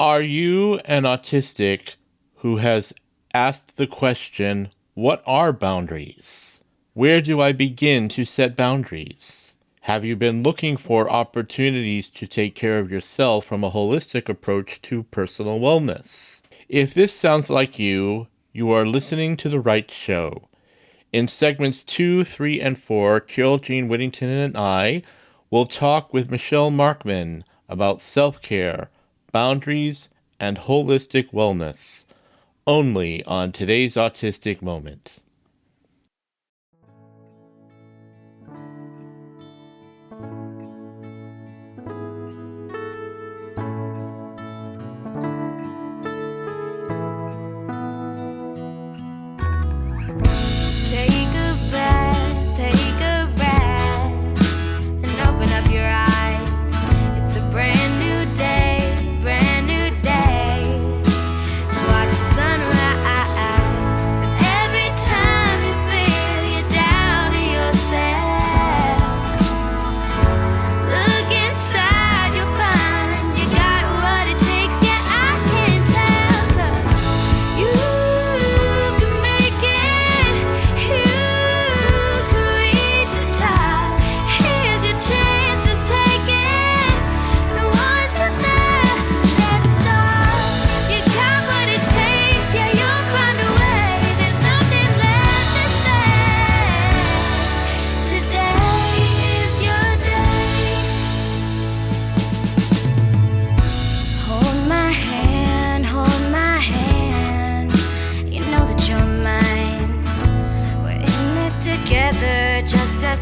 Are you an autistic who has asked the question, what are boundaries? Where do I begin to set boundaries? Have you been looking for opportunities to take care of yourself from a holistic approach to personal wellness? If this sounds like you are listening to the right show. In segments 2, 3, and 4, Carole Jean-Whittington and I will talk with Michelle Markman about self-care, boundaries, and holistic wellness, only on Today's Autistic Moment.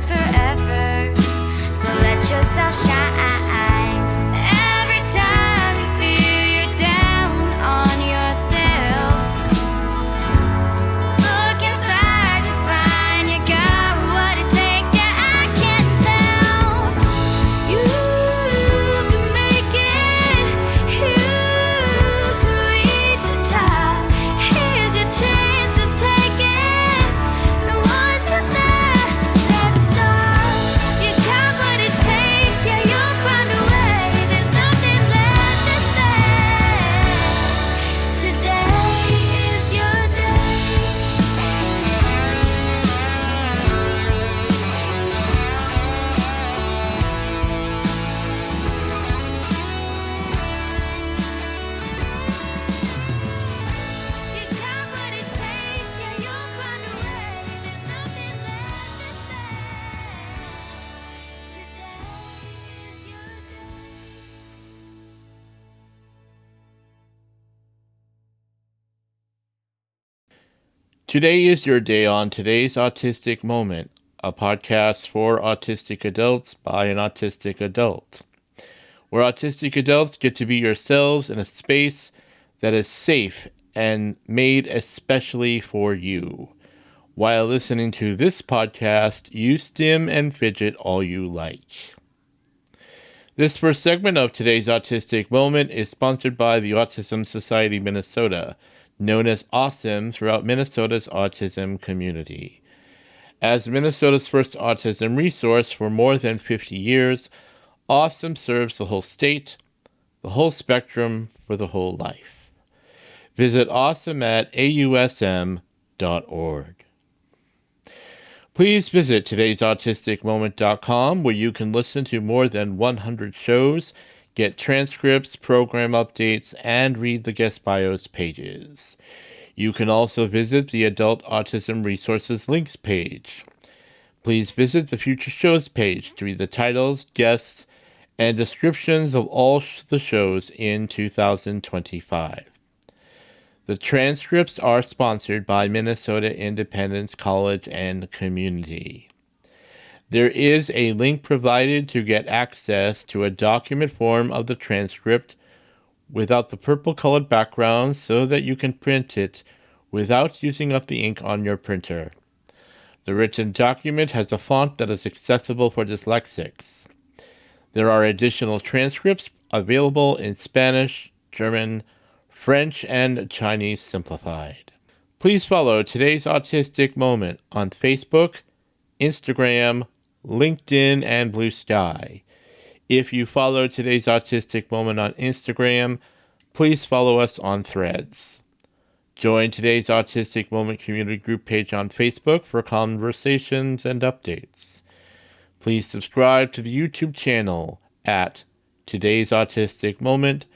Forever, so let yourself shine. Every time you feel you're down on yourself, look inside, you'll find you got what it takes. Yeah, I can tell you can make it, you can reach the top. Here's your chance, just take it. The ones with that. Today is your day on Today's Autistic Moment, a podcast for autistic adults by an autistic adult, where autistic adults get to be yourselves in a space that is safe and made especially for you. While listening to this podcast, you stim and fidget all you like. This first segment of Today's Autistic Moment is sponsored by the Autism Society Minnesota, known as AWESOME throughout Minnesota's autism community. As Minnesota's first autism resource for more than 50 years, AWESOME serves the whole state, the whole spectrum, for the whole life. Visit AWESOME at ausm.org. Please visit todaysautisticmoment.com, where you can listen to more than 100 shows, get transcripts, program updates, and read the guest bios pages. You can also visit the Adult Autism Resources links page. Please visit the Future Shows page to read the titles, guests, and descriptions of all the shows in 2025. The transcripts are sponsored by Minnesota Independence College and Community. There is a link provided to get access to a document form of the transcript without the purple-colored background so that you can print it without using up the ink on your printer. The written document has a font that is accessible for dyslexics. There are additional transcripts available in Spanish, German, French, and Chinese simplified. Please follow Today's Autistic Moment on Facebook, Instagram, LinkedIn, and Blue Sky. If you follow Today's Autistic Moment on Instagram, please follow us on Threads. Join today's Autistic Moment community group page on Facebook for conversations and updates. Please subscribe to the YouTube channel at Today's Autistic Moment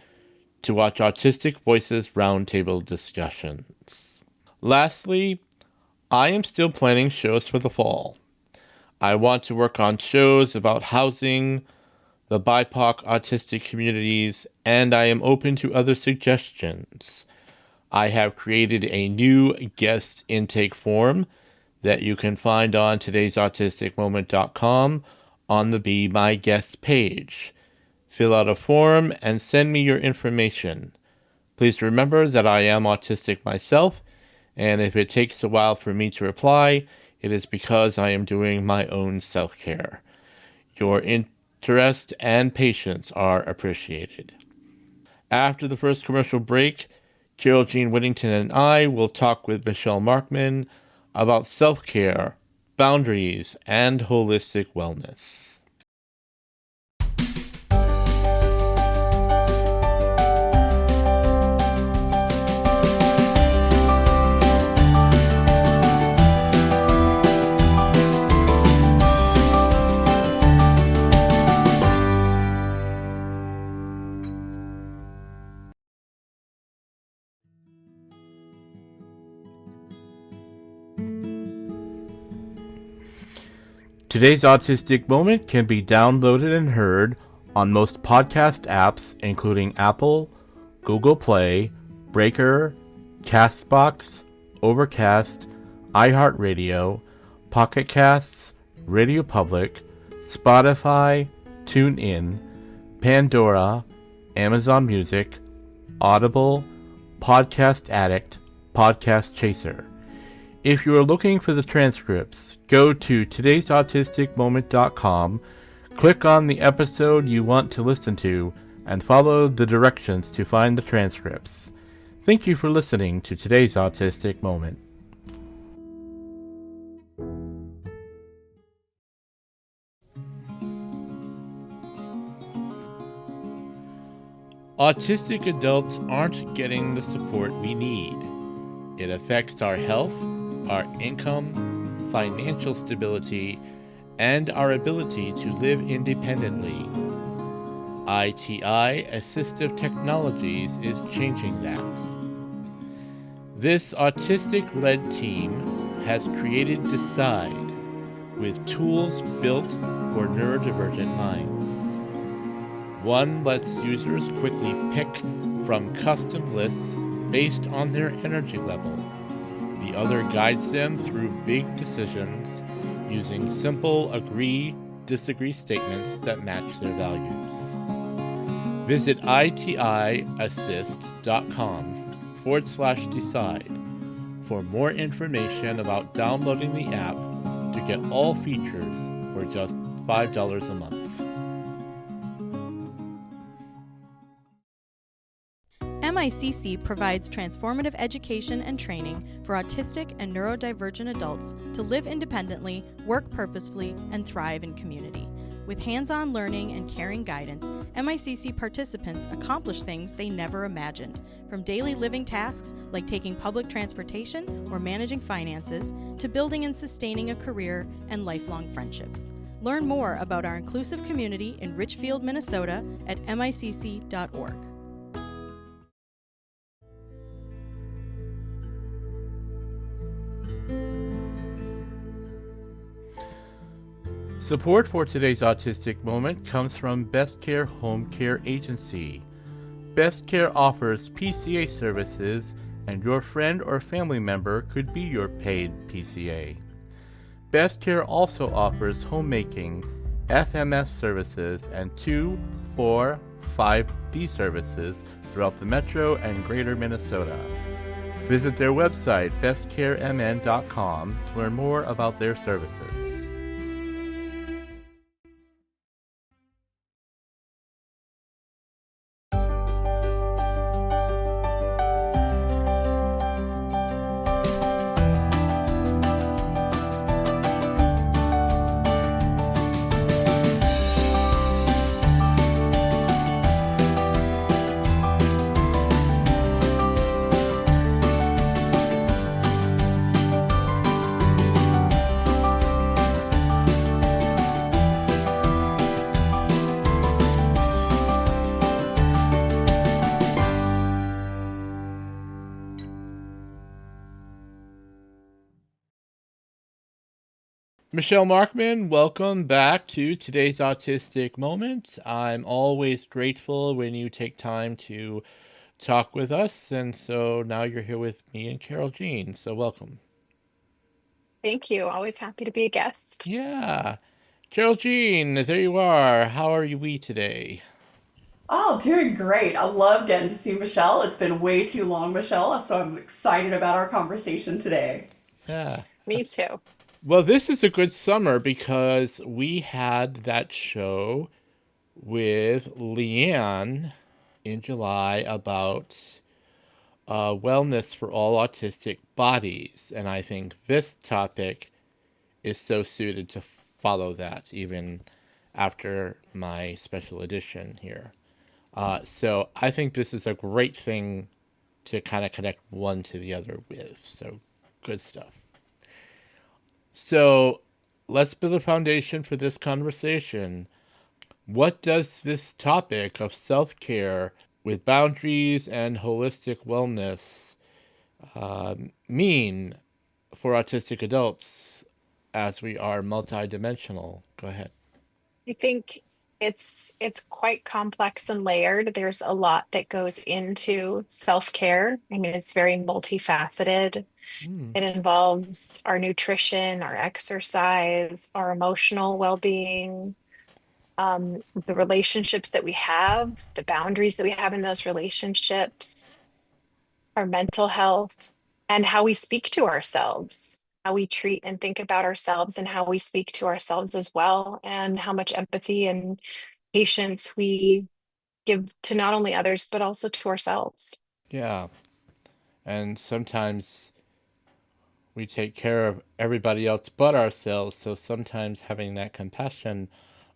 to watch Autistic Voices roundtable discussions. Lastly, I am still planning shows for the fall. I want to work on shows about housing, the BIPOC autistic communities, and I am open to other suggestions. I have created a new guest intake form that you can find on todaysautisticmoment.com on the Be My Guest page. Fill out a form and send me your information. Please remember that I am autistic myself, and if it takes a while for me to reply, it is because I am doing my own self-care. Your interest and patience are appreciated. After the first commercial break, Carole Jean-Whittington and I will talk with Michelle Markman about self-care, boundaries, and holistic wellness. Today's Autistic Moment can be downloaded and heard on most podcast apps, including Apple, Google Play, Breaker, Castbox, Overcast, iHeartRadio, Pocket Casts, Radio Public, Spotify, TuneIn, Pandora, Amazon Music, Audible, Podcast Addict, Podcast Chaser. If you are looking for the transcripts, go to todaysautisticmoment.com, click on the episode you want to listen to, and follow the directions to find the transcripts. Thank you for listening to today's Autistic Moment. Autistic adults aren't getting the support we need. It affects our health, our income, financial stability, and our ability to live independently. ITI Assistive Technologies is changing that. This autistic-led team has created Decide, with tools built for neurodivergent minds. One lets users quickly pick from custom lists based on their energy level. The other guides them through big decisions using simple agree-disagree statements that match their values. Visit itiassist.com/decide for more information about downloading the app to get all features for just $5 a month. MICC provides transformative education and training for autistic and neurodivergent adults to live independently, work purposefully, and thrive in community. With hands-on learning and caring guidance, MICC participants accomplish things they never imagined, from daily living tasks like taking public transportation or managing finances, to building and sustaining a career and lifelong friendships. Learn more about our inclusive community in Richfield, Minnesota at micc.org. Support for today's Autistic Moment comes from Best Care Home Care Agency. Best Care offers PCA services, and your friend or family member could be your paid PCA. Best Care also offers homemaking, FMS services, and 2, 4, 5D services throughout the Metro and Greater Minnesota. Visit their website, bestcaremn.com, to learn more about their services. Michelle Markman, welcome back to today's Autistic Moment. I'm always grateful when you take time to talk with us, and so now you're here with me and Carole Jean, so welcome. Thank you. Always happy to be a guest. Yeah. Carole Jean, there you are. How are we today? Oh, doing great. I love getting to see Michelle. It's been way too long, Michelle, so I'm excited about our conversation today. Yeah. Me too. Well, this is a good summer because we had that show with Leanne in July about wellness for all autistic bodies. And I think this topic is so suited to follow that, even after my special edition here. So I think this is a great thing to kind of connect one to the other with. So good stuff. So let's build a foundation for this conversation. What does this topic of self care with boundaries and holistic wellness mean for autistic adults as we are multidimensional? Go ahead. I think it's quite complex and layered. There's a lot that goes into self-care. I mean, it's very multifaceted. Mm, It involves our nutrition, our exercise, our emotional well-being, the relationships that we have, the boundaries that we have in those relationships, our mental health, and how we speak to ourselves, how we treat and think about ourselves, and how we speak to ourselves as well, and how much empathy and patience we give to not only others, but also to ourselves. yeah. And sometimes we take care of everybody else but ourselves. So sometimes having that compassion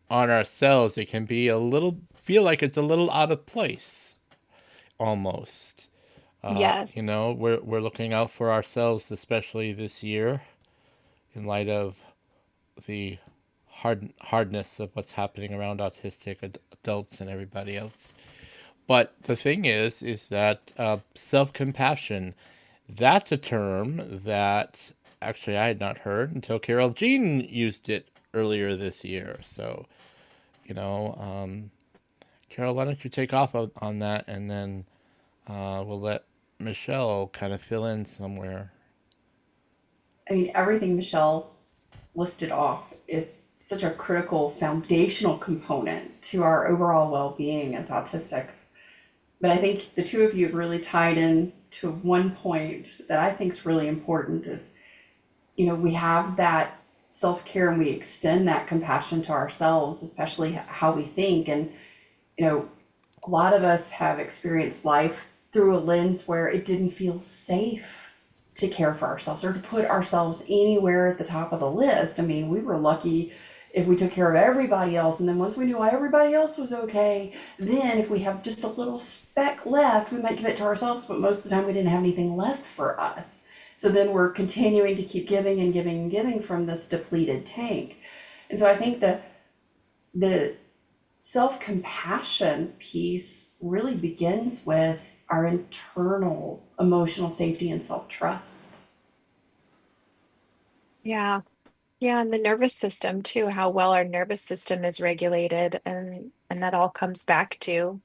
on ourselves, it can be a little, feel like it's a little out of place almost. Yes. We're looking out for ourselves, especially this year, in light of the hardness of what's happening around autistic adults and everybody else. But the thing is that self compassion, that's a term that actually I had not heard until Carole Jean used it earlier this year. So, you know, Carole, why don't you take off on that and then we'll let Michelle kind of fill in somewhere. I mean, everything Michelle listed off is such a critical foundational component to our overall well being as autistics. But I think the two of you have really tied in to one point that I think is really important is, we have that self care and we extend that compassion to ourselves, especially how we think. And, you know, a lot of us have experienced life through a lens where it didn't feel safe to care for ourselves or to put ourselves anywhere at the top of the list. I mean, we were lucky if we took care of everybody else, and then once we knew why everybody else was okay, then if we have just a little speck left, we might give it to ourselves, but most of the time we didn't have anything left for us. So then we're continuing to keep giving and giving and giving from this depleted tank. And so I think the self compassion piece really begins with our internal emotional safety and self trust. Yeah. Yeah, and the nervous system too, how well our nervous system is regulated, and that all comes back to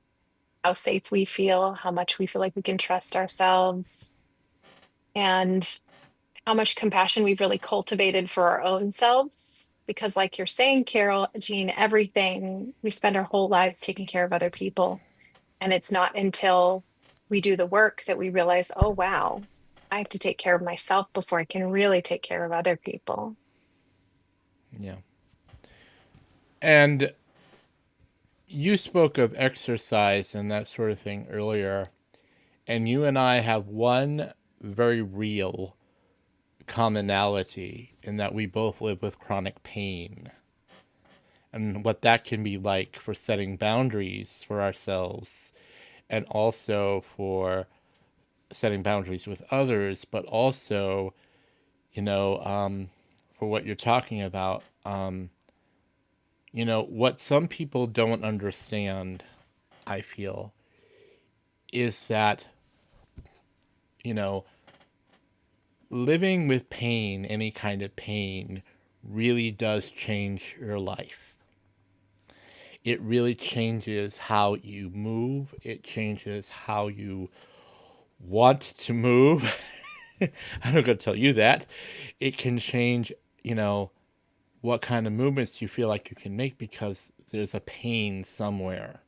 how safe we feel, how much we feel like we can trust ourselves, and how much compassion we've really cultivated for our own selves. Because, like you're saying, Carol, Jean, everything we spend our whole lives taking care of other people. And it's not until we do the work that we realize, oh, wow, I have to take care of myself before I can really take care of other people. Yeah. And you spoke of exercise and that sort of thing earlier, and you and I have one very real commonality in that we both live with chronic pain and what that can be like for setting boundaries for ourselves and also for setting boundaries with others, but also, you know, for what you're talking about, what some people don't understand, I feel, is that, you know, living with pain, any kind of pain, really does change your life. It really changes how you move. It changes how you want to move. I'm not going to tell you that. It can change, you know, what kind of movements you feel like you can make because there's a pain somewhere.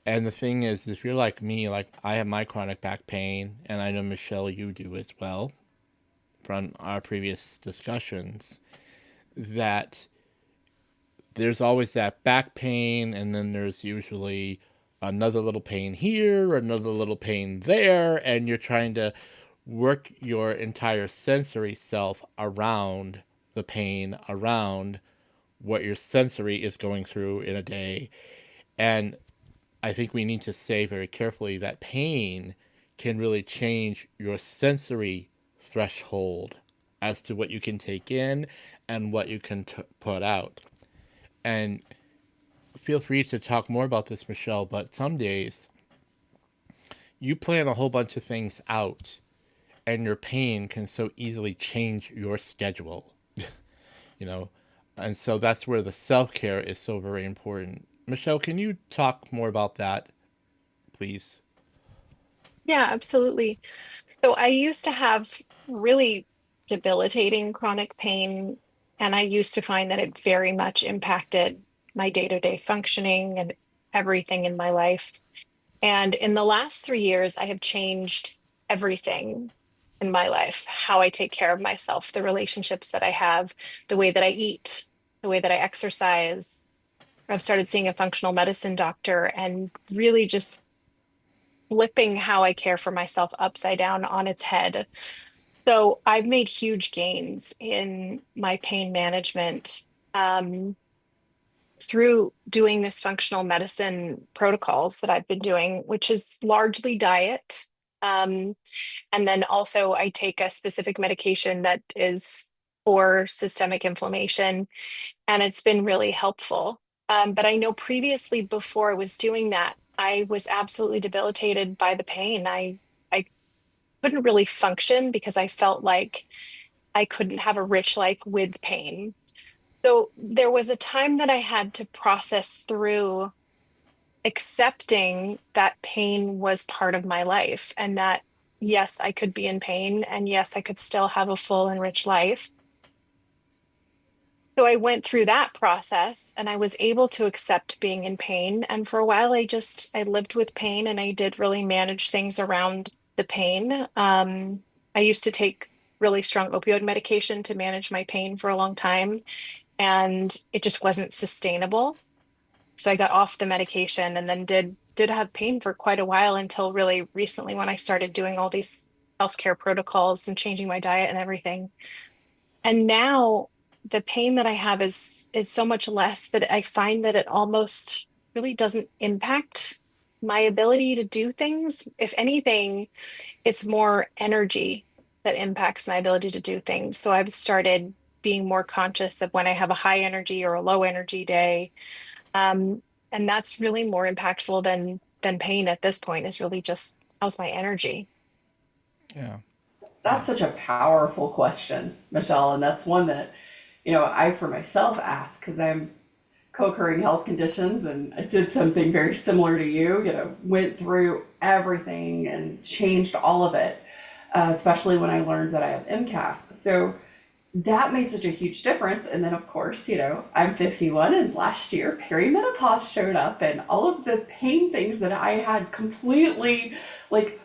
And the thing is, if you're like me, like I have my chronic back pain, and I know Michelle, you do as well from our previous discussions, that there's always that back pain, and then there's usually another little pain here, another little pain there, and you're trying to work your entire sensory self around the pain, around what your sensory is going through in a day. And I think we need to say very carefully that pain can really change your sensory threshold as to what you can take in and what you can put out. And feel free to talk more about this, Michelle, but some days you plan a whole bunch of things out and your pain can so easily change your schedule, you know? And so that's where the self care is so very important. Michelle, can you talk more about that, please? Yeah, absolutely. So I used to have really debilitating chronic pain, and I used to find that it very much impacted my day-to-day functioning and everything in my life. And in the last 3 years, I have changed everything in my life, how I take care of myself, the relationships that I have, the way that I eat, the way that I exercise. I've started seeing a functional medicine doctor and really just flipping how I care for myself upside down on its head. So I've made huge gains in my pain management um, through doing this functional medicine protocols that I've been doing, which is largely diet. Um, and then also, I take a specific medication that is for systemic inflammation, and it's been really helpful. But I know previously, before I was doing that, I was absolutely debilitated by the pain. I couldn't really function because I felt like I couldn't have a rich life with pain. So there was a time that I had to process through accepting that pain was part of my life and that, yes, I could be in pain and yes, I could still have a full and rich life. So I went through that process and I was able to accept being in pain. And for a while, I lived with pain and I did really manage things around the pain. I used to take really strong opioid medication to manage my pain for a long time, and it just wasn't sustainable. So I got off the medication and then did have pain for quite a while until really recently when I started doing all these self-care protocols and changing my diet and everything. And now the pain that I have is so much less that I find that it almost really doesn't impact my ability to do things. If anything, it's more energy that impacts my ability to do things. So I've started being more conscious of when I have a high energy or a low energy day. Um, and that's really more impactful than pain at this point is really just how's my energy? Yeah. That's Yeah. such a powerful question, Michelle, and that's one that, I for myself ask because I'm co-occurring health conditions and I did something very similar to you, went through everything and changed all of it, especially when I learned that I have MCAS. So that made such a huge difference. And then, of course, I'm 51 and last year perimenopause showed up and all of the pain things that I had completely like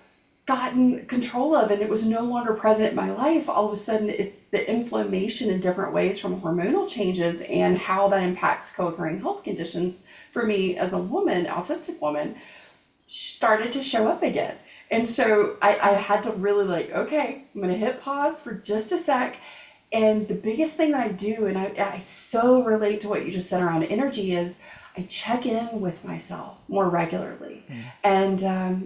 gotten control of and it was no longer present in my life. All of a sudden, the inflammation in different ways from hormonal changes and how that impacts co-occurring health conditions for me as a woman, autistic woman, started to show up again. And so I had to really like, okay, I'm going to hit pause for just a sec. And the biggest thing that I do, and I so relate to what you just said around energy, is I check in with myself more regularly. And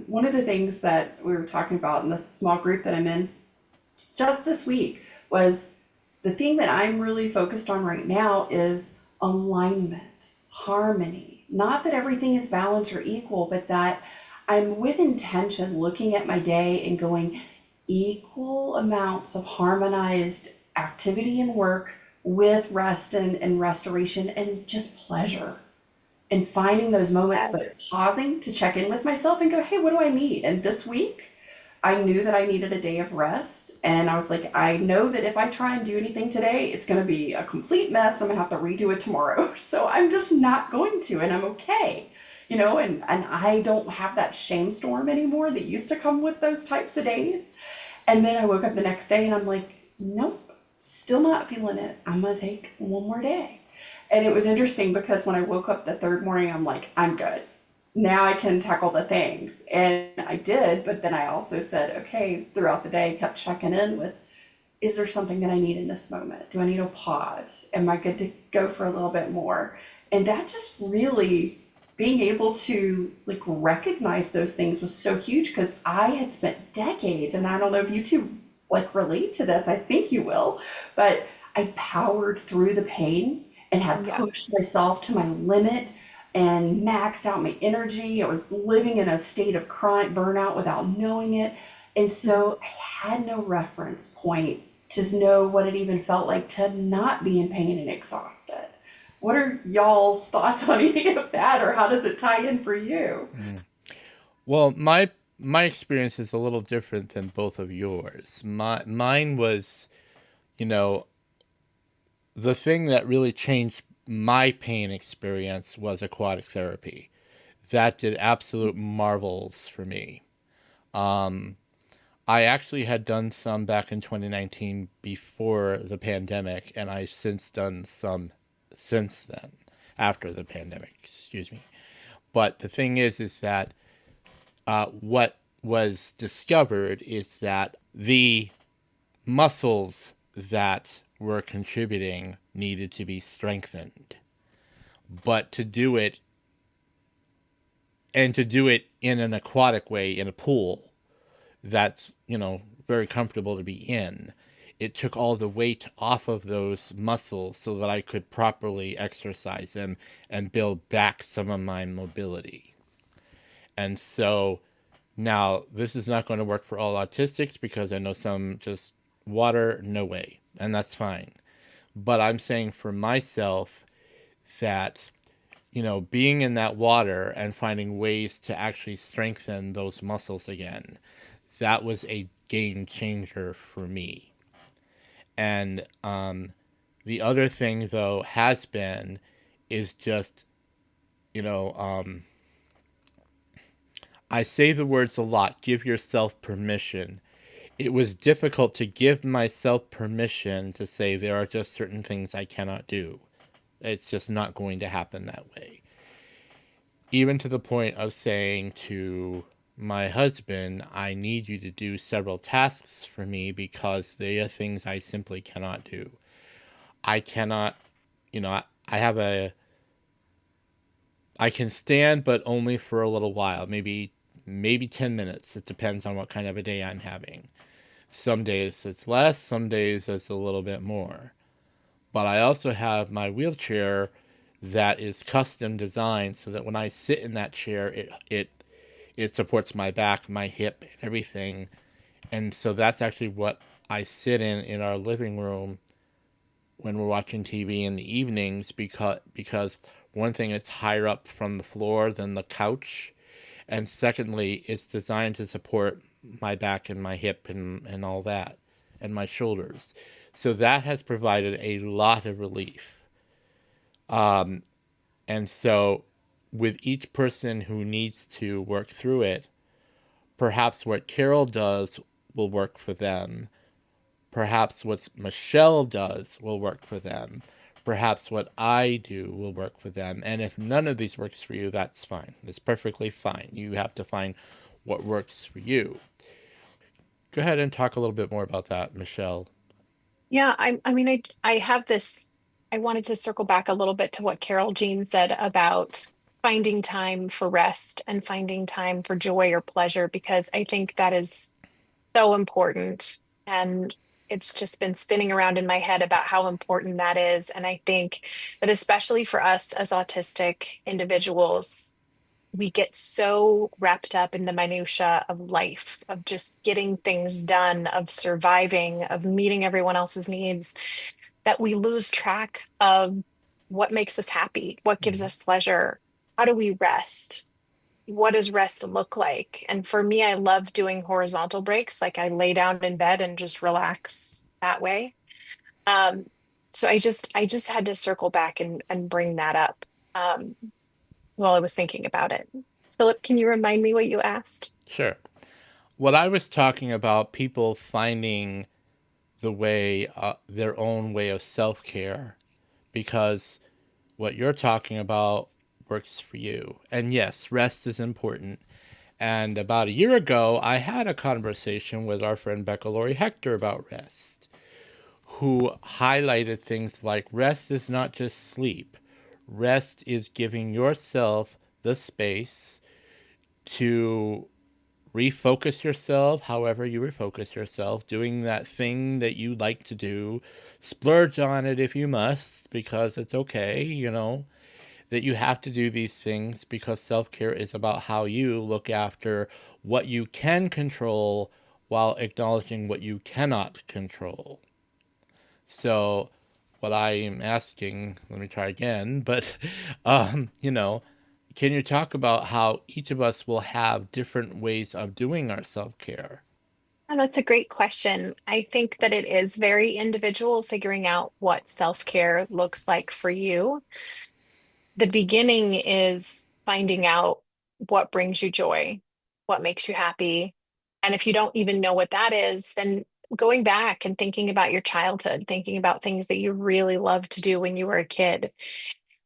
one of the things that we were talking about in this small group that I'm in just this week was the thing that I'm really focused on right now is alignment, harmony. Not that everything is balanced or equal, but that I'm with intention looking at my day and going equal amounts of harmonized activity and work with rest and restoration and just pleasure and finding those moments, Yes. but pausing to check in with myself and go, hey, what do I need? And this week, I knew that I needed a day of rest. And I was like, I know that if I try and do anything today, it's going to be a complete mess. I'm going to have to redo it tomorrow. So I'm just not going to, and I'm okay. And I don't have that shame storm anymore that used to come with those types of days. And then I woke up the next day and I'm like, nope, still not feeling it. I'm going to take one more day. And it was interesting because when I woke up the third morning, I'm like, I'm good. Now I can tackle the things. And I did, but then I also said, okay, throughout the day, kept checking in with, is there something that I need in this moment? Do I need a pause? Am I good to go for a little bit more? And that just really being able to like recognize those things was so huge because I had spent decades, and I don't know if you two like relate to this, I think you will, but I powered through the pain and had Yeah. pushed myself to my limit and maxed out my energy. I was living in a state of chronic burnout without knowing it. And so I had no reference point to know what it even felt like to not be in pain and exhausted. What are y'all's thoughts on any of that, or how does it tie in for you? Mm. Well, my experience is a little different than both of yours. Mine was, you know, the thing that really changed my pain experience was aquatic therapy. That did absolute marvels for me. Um, I actually had done some back in 2019 before the pandemic, and I've since done some since then, after the pandemic, excuse me. But the thing is that what was discovered is that the muscles that were contributing needed to be strengthened. But to do it, and to do it in an aquatic way in a pool that's, very comfortable to be in, it took all the weight off of those muscles so that I could properly exercise them and build back some of my mobility. And so now this is not going to work for all autistics because I know some just water, no way. And that's fine. But I'm saying for myself that, being in that water and finding ways to actually strengthen those muscles again, that was a game changer for me. And the other thing, though, has been is just, you know, um, I say the words a lot, give yourself permission. It was difficult to give myself permission to say there are just certain things I cannot do. It's just not going to happen that way. Even to the point of saying to my husband, I need you to do several tasks for me because they are things I simply cannot do. I cannot, I have I can stand, but only for a little while, maybe 10 minutes. It depends on what kind of a day I'm having. Some days it's less, some days it's a little bit more. But I also have my wheelchair that is custom designed so that when I sit in that chair, it supports my back, my hip, and everything. And so that's actually what I sit in our living room when we're watching TV in the evenings because one thing, it's higher up from the floor than the couch, and secondly, it's designed to support my back and my hip and all that, and my shoulders. So that has provided a lot of relief. And so with each person who needs to work through it, perhaps what Carole does will work for them. Perhaps what Michelle does will work for them. Perhaps what I do will work for them. And if none of these works for you, that's fine. It's perfectly fine. You have to find what works for you. Go ahead and talk a little bit more about that, Michelle. Yeah, I have this. I wanted to circle back a little bit to what Carol Jean said about finding time for rest and finding time for joy or pleasure, because I think that is so important. And it's just been spinning around in my head about how important that is. And I think that especially for us as autistic individuals, we get so wrapped up in the minutia of life, of just getting things done, of surviving, of meeting everyone else's needs, that we lose track of what makes us happy, what gives Mhm. us pleasure, how do we rest, what does rest look like? And for me, I love doing horizontal breaks. Like I lay down in bed and just relax that way. Um, so I just had to circle back and bring that up um, while I was thinking about it. Philip, can you remind me what you asked? Sure. What I was talking about, people finding the way, their own way of self care, because what you're talking about works for you. And yes, rest is important. And about a year ago, I had a conversation with our friend Becca Laurie Hector about rest, who highlighted things like rest is not just sleep. Rest is giving yourself the space to refocus yourself however you refocus yourself, doing that thing that you like to do. Splurge on it if you must, because it's okay, that you have to do these things, because self care is about how you look after what you can control while acknowledging what you cannot control. So, what I am asking, let me try again, but, can you talk about how each of us will have different ways of doing our self care? Oh, that's a great question. I think that it is very individual figuring out what self-care looks like for you. The beginning is finding out what brings you joy, what makes you happy. And if you don't even know what that is, then going back and thinking about your childhood, thinking about things that you really loved to do when you were a kid.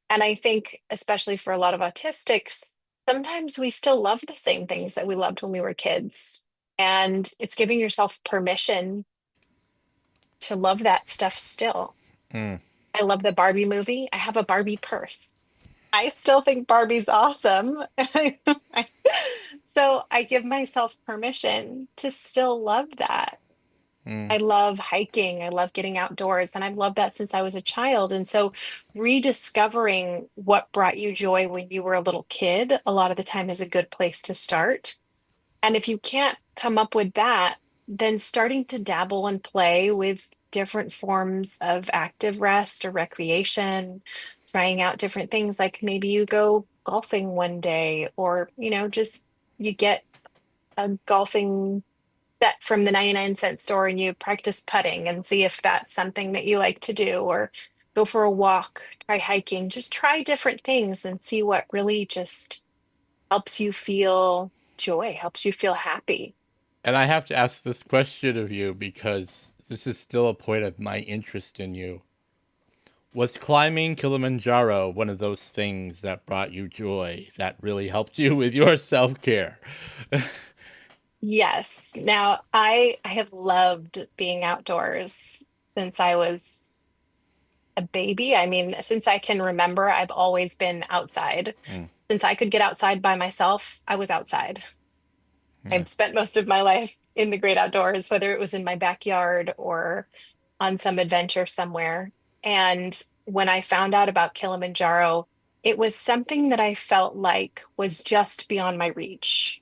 And I think, especially for a lot of autistics, sometimes we still love the same things that we loved when we were kids. And it's giving yourself permission to love that stuff still. Mm. I love the Barbie movie. I have a Barbie purse. I still think Barbie's awesome. So I give myself permission to still love that. Mm. I love hiking. I love getting outdoors, and I've loved that since I was a child. And so rediscovering what brought you joy when you were a little kid, a lot of the time is a good place to start. And if you can't come up with that, then starting to dabble and play with different forms of active rest or recreation, trying out different things like maybe you go golfing one day, or, just you get a golfing set from the 99-cent store and you practice putting and see if that's something that you like to do, or go for a walk, try hiking, just try different things and see what really just helps you feel joy, helps you feel happy. And I have to ask this question of you because this is still a point of my interest in you. Was climbing Kilimanjaro one of those things that brought you joy, that really helped you with your self care? Yes. Now, I have loved being outdoors since I was a baby. I mean, since I can remember, I've always been outside. Mm. Since I could get outside by myself, I was outside. Yeah. I've spent most of my life in the great outdoors, whether it was in my backyard or on some adventure somewhere. And when I found out about Kilimanjaro, it was something that I felt like was just beyond my reach.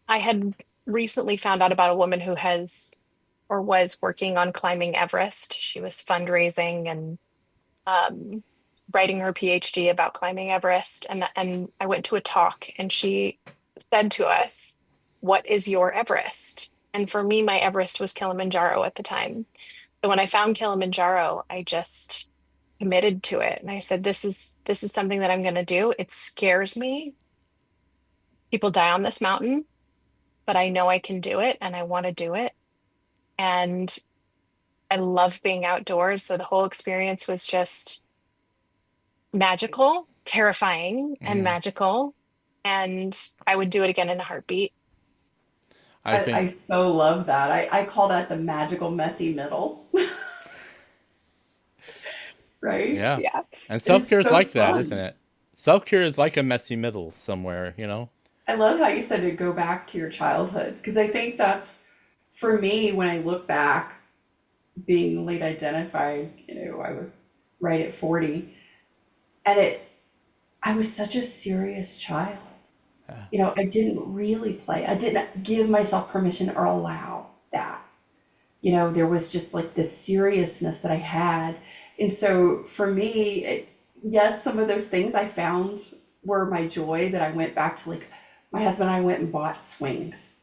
I had recently found out about a woman who has or was working on climbing Everest. She was fundraising and um, writing her PhD about climbing Everest. And I went to a talk, and she said to us, "What is your Everest?" And for me, my Everest was Kilimanjaro at the time. So when I found Kilimanjaro, I just committed to it, and I said, "This is something that I'm going to do. It scares me. People die on this mountain, but I know I can do it, and I want to do it." And I love being outdoors, so the whole experience was just magical, terrifying, and Mm. magical. And I would do it again in a heartbeat. I I think, so love that. I call that the magical messy middle, right? yeah. Yeah. And self It's care is so like that, isn't fun. it? Self care is like a messy middle somewhere. I love how you said to go back to your childhood because I think that's for me when I look back, being late identified, I was right at 40 and I was such a serious child. Yeah. I didn't really play. I didn't give myself permission or allow that. There was just like this seriousness that I had. And so for me, yes, some of those things I found were my joy that I went back to. Like, my husband and I went and bought swings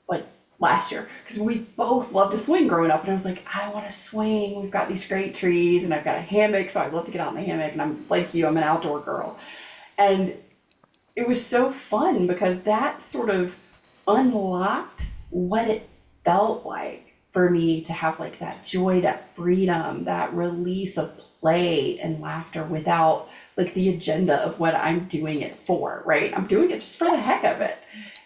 like last year because we both loved to swing growing up. And I was like, I want to swing. We've got these great trees and I've got a hammock. So I love to get out in the hammock. And I'm like you, I'm an outdoor girl. And it was so fun because that sort of unlocked what it felt like for me to have like that joy, that freedom, that release of play and laughter without like the agenda of what I'm doing it for, right? I'm doing it just for the heck of it.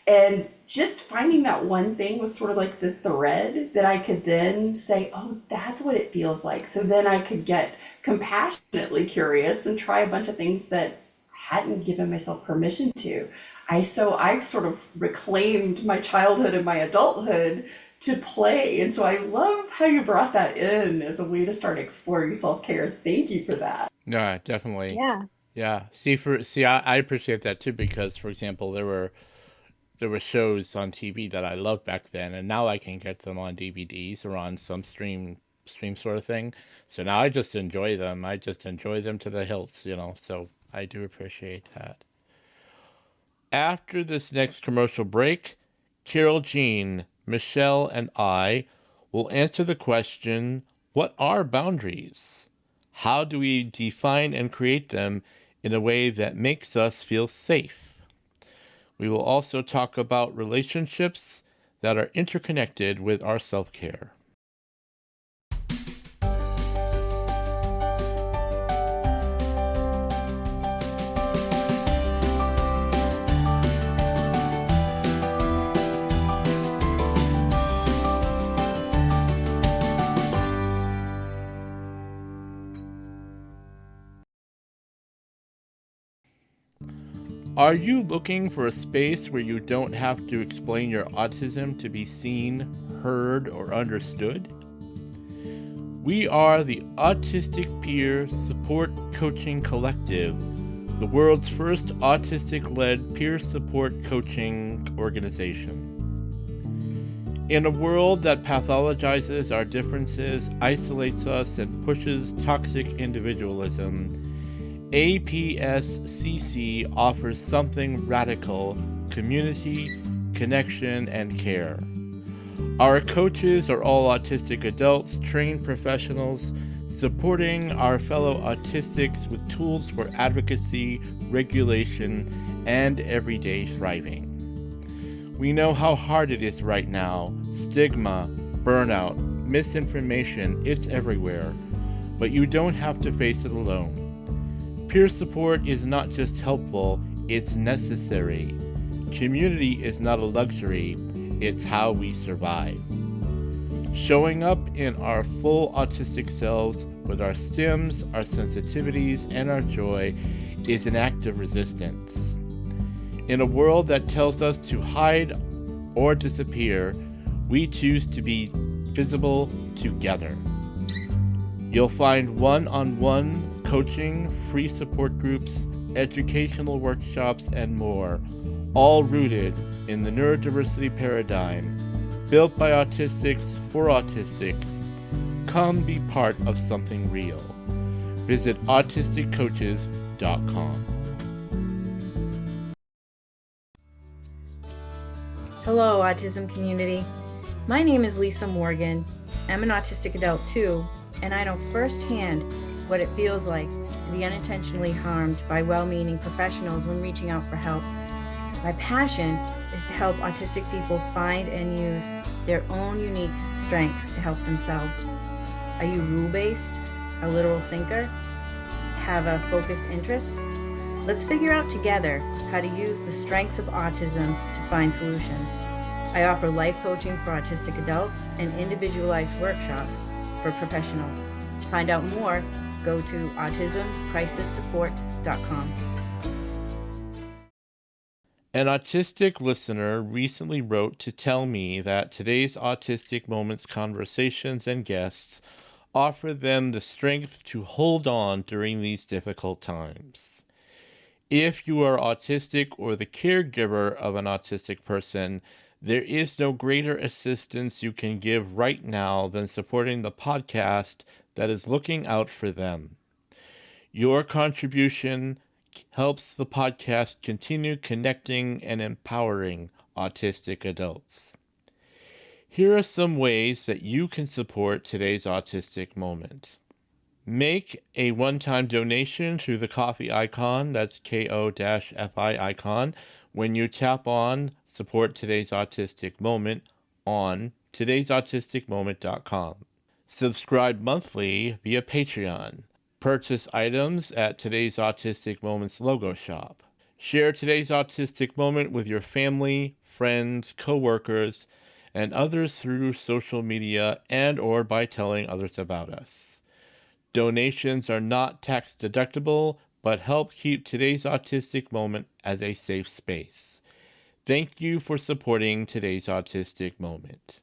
And just finding that one thing was sort of like the thread that I could then say, oh, that's what it feels like. So then I could get compassionately curious and try a bunch of things that hadn't given myself permission to. I sort of reclaimed my childhood and my adulthood to play. And so I love how you brought that in as a way to start exploring self-care. Thank you for that. No, definitely. Yeah. Yeah. I appreciate that too because, for example, there were shows on TV that I loved back then, and now I can get them on DVDs or on some stream sort of thing. So now I just enjoy them. I just enjoy them to the hilts, you know. So I do appreciate that. After this next commercial break, Carole Jean, Michelle, and I will answer the question, what are boundaries? How do we define and create them in a way that makes us feel safe? We will also talk about relationships that are interconnected with our self-care. Are you looking for a space where you don't have to explain your autism to be seen, heard, or understood? We are the Autistic Peer Support Coaching Collective, the world's first autistic-led peer support coaching organization. In a world that pathologizes our differences, isolates us, and pushes toxic individualism, APSCC offers something radical: community, connection, and care. Our coaches are all autistic adults, trained professionals, supporting our fellow autistics with tools for advocacy, regulation, and everyday thriving. We know how hard it is right now. Stigma, burnout, misinformation, it's everywhere. But you don't have to face it alone. Peer support is not just helpful, it's necessary. Community is not a luxury, it's how we survive. Showing up in our full autistic selves with our stims, our sensitivities, and our joy is an act of resistance. In a world that tells us to hide or disappear, we choose to be visible together. You'll find one-on-one coaching, free support groups, educational workshops, and more, all rooted in the neurodiversity paradigm, built by autistics for autistics. Come be part of something real. Visit autisticcoaches.com. Hello, autism community. My name is Lisa Morgan. I'm an autistic adult too, and I know firsthand what it feels like to be unintentionally harmed by well-meaning professionals when reaching out for help. My passion is to help autistic people find and use their own unique strengths to help themselves. Are you rule-based, a literal thinker, have a focused interest? Let's figure out together how to use the strengths of autism to find solutions. I offer life coaching for autistic adults and individualized workshops for professionals. To find out more, go to autismcrisissupport.com. An autistic listener recently wrote to tell me that today's Autistic Moments conversations and guests offer them the strength to hold on during these difficult times. If you are autistic or the caregiver of an autistic person, there is no greater assistance you can give right now than supporting the podcast that is looking out for them. Your contribution helps the podcast continue connecting and empowering autistic adults. Here are some ways that you can support today's autistic moment. Make a one-time donation through the coffee icon, that's ko-fi icon, when you tap on Support Today's Autistic Moment on todaysautisticmoment.com. Subscribe monthly via Patreon. Purchase items at Today's Autistic Moments logo shop. Share today's autistic moment with your family, friends, coworkers, and others through social media and or by telling others about us. Donations are not tax deductible, but help keep today's autistic moment as a safe space. Thank you for supporting today's autistic moment.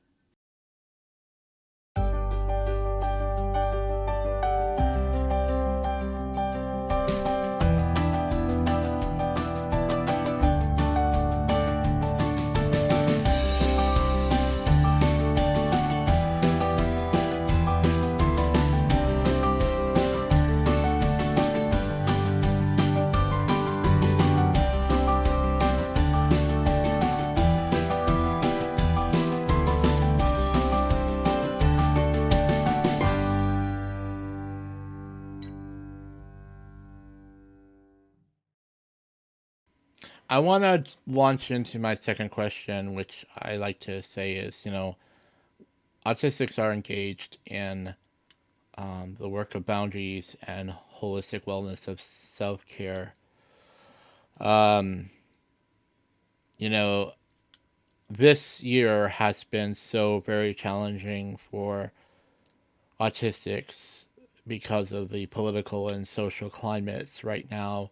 I want to launch into my second question, which I like to say is, autistics are engaged in the work of boundaries and holistic wellness of self-care. Um, this year has been so very challenging for autistics because of the political and social climates right now,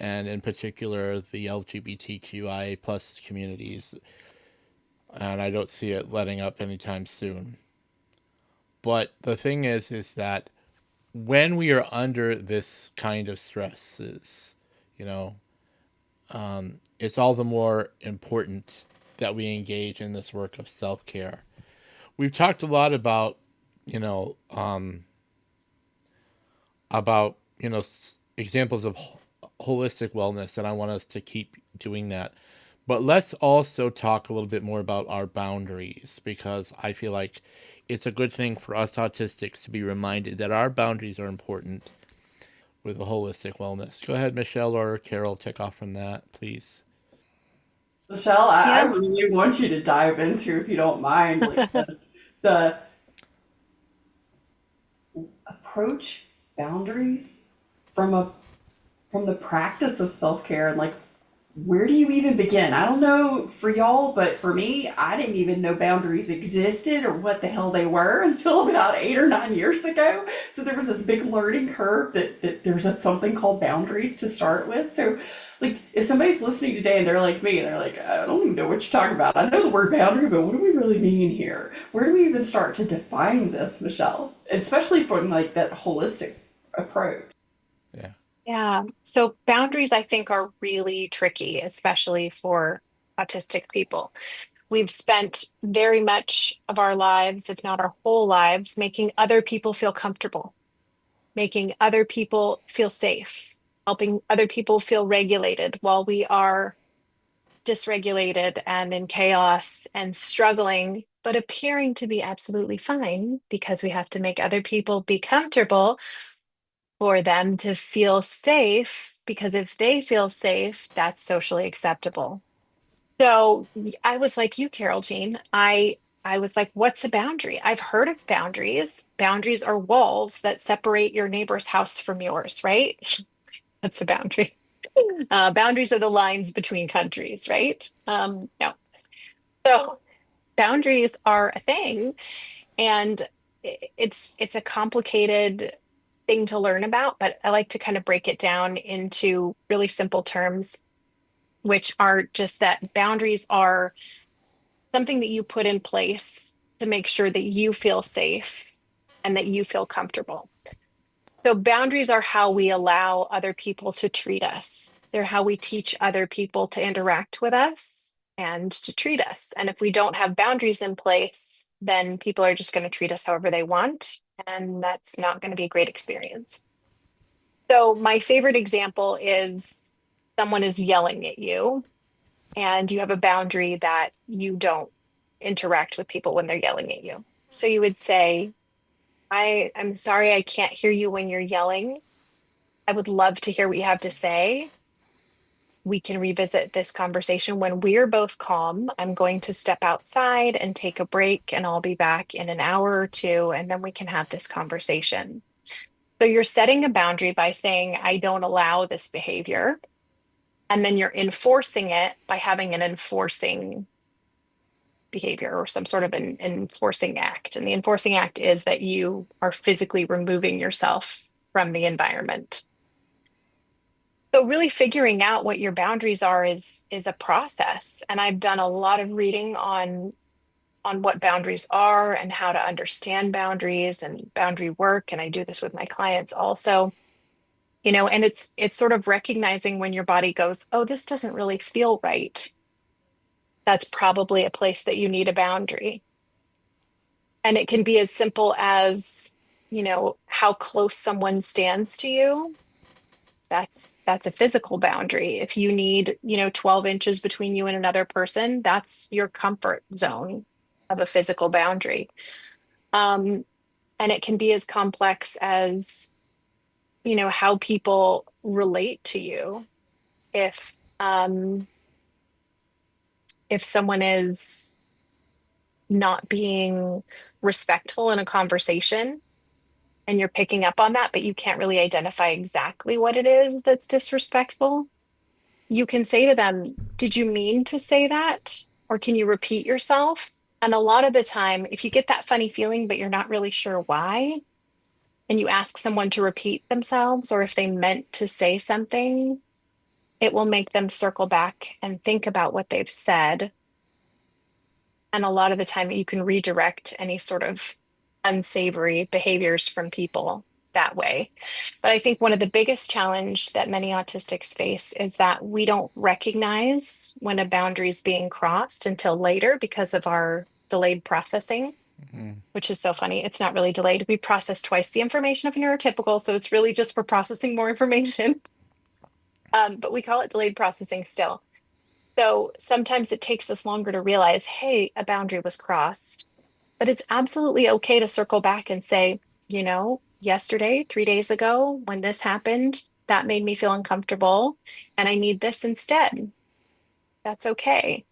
and in particular the LGBTQI plus communities. And I don't see it letting up anytime soon. But the thing is that when we are under this kind of stresses, you know, it's all the more important that we engage in this work of self-care. We've talked a lot about, you know, um, examples of holistic wellness, and I want us to keep doing that. But let's also talk a little bit more about our boundaries, because I feel like it's a good thing for us autistics to be reminded that our boundaries are important with the holistic wellness. Go ahead, Michelle or Carole, take off from that, please. Michelle, I Yeah. really want you to dive into, if you don't mind, like the approach boundaries from a from the practice of self-care, and like, where do you even begin? I don't know for y'all, but for me, I didn't even know boundaries existed or what the hell they were until about 8 or 9 years ago. So there was this big learning curve that there's something called boundaries to start with. So, like, if somebody's listening today and they're like me and they're like, I don't even know what you're talking about. I know the word boundary, but what do we really mean here? Where do we even start to define this, Michelle? Especially from like that holistic approach. Yeah. Yeah. So boundaries, I think, are really tricky, especially for autistic people. We've spent very much of our lives, if not our whole lives, making other people feel comfortable, making other people feel safe, helping other people feel regulated while we are dysregulated and in chaos and struggling, but appearing to be absolutely fine because we have to make other people be comfortable for them to feel safe. Because if they feel safe, that's socially acceptable. So I was like you, Carole Jean. I was like, what's a boundary? I've heard of boundaries. Boundaries are walls that separate your neighbor's house from yours, right? That's a boundary. Boundaries are the lines between countries, right? No. So boundaries are a thing, and it's a complicated thing to learn about, but I like to kind of break it down into really simple terms, which are just that boundaries are something that you put in place to make sure that you feel safe and that you feel comfortable. So, boundaries are how we allow other people to treat us. They're how we teach other people to interact with us and to treat us. And if we don't have boundaries in place, then people are just going to treat us however they want. and that's not going to be a great experience. So my favorite example is someone is yelling at you and you have a boundary that you don't interact with people when they're yelling at you. So you would say, I'm sorry, I can't hear you when you're yelling. I would love to hear what you have to say. We can revisit this conversation when we're both calm. I'm going to step outside and take a break, and I'll be back in an hour or two, and then we can have this conversation. So you're setting a boundary by saying, I don't allow this behavior. And then you're enforcing it by having an enforcing behavior or some sort of an enforcing act. And the enforcing act is that you are physically removing yourself from the environment. So really figuring out what your boundaries are is a process. And I've done a lot of reading on what boundaries are and how to understand boundaries and boundary work. And I do this with my clients also. And it's sort of recognizing when your body goes, oh, this doesn't really feel right. That's probably a place that you need a boundary. And it can be as simple as, how close someone stands to you. That's a physical boundary. If you need, 12 inches between you and another person, that's your comfort zone of a physical boundary. And it can be as complex as, how people relate to you. If someone is not being respectful in a conversation and you're picking up on that, but you can't really identify exactly what it is that's disrespectful, you can say to them, did you mean to say that? Or can you repeat yourself? And a lot of the time, if you get that funny feeling, but you're not really sure why, and you ask someone to repeat themselves, or if they meant to say something, it will make them circle back and think about what they've said. And a lot of the time, you can redirect any sort of unsavory behaviors from people that way. But I think one of the biggest challenge that many autistics face is that we don't recognize when a boundary is being crossed until later because of our delayed processing, which is so funny. It's not really delayed. We process twice the information of a neurotypical, so it's really just for processing more information. But we call it delayed processing still. So sometimes it takes us longer to realize, hey, a boundary was crossed. But it's absolutely okay to circle back and say, yesterday, 3 days ago, when this happened, that made me feel uncomfortable, and I need this instead. That's okay.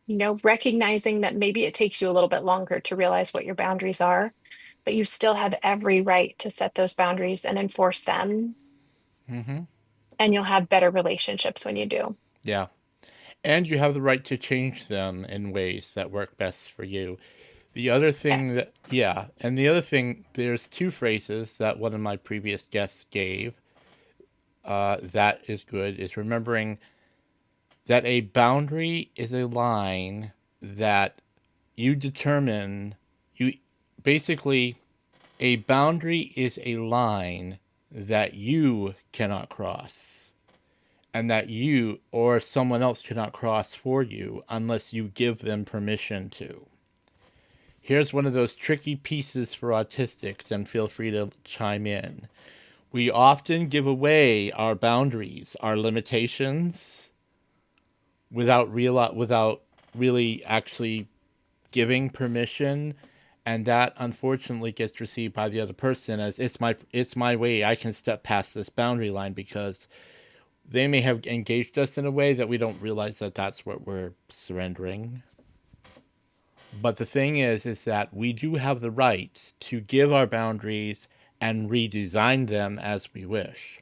Recognizing that maybe it takes you a little bit longer to realize what your boundaries are, but you still have every right to set those boundaries and enforce them. And you'll have better relationships when you do. Yeah. And you have the right to change them in ways that work best for you. The other thing Yes. that, yeah, and the other thing, there's two phrases that one of my previous guests gave that is good, is remembering that a boundary is a line that you determine, basically, a boundary is a line that you cannot cross, and that you or someone else cannot cross for you unless you give them permission to. Here's one of those tricky pieces for autistics, and feel free to chime in. We often give away our boundaries, our limitations, without really actually giving permission, and that unfortunately gets received by the other person as it's my way. I can step past this boundary line because they may have engaged us in a way that we don't realize that that's what we're surrendering. But the thing is that we do have the right to give our boundaries and redesign them as we wish.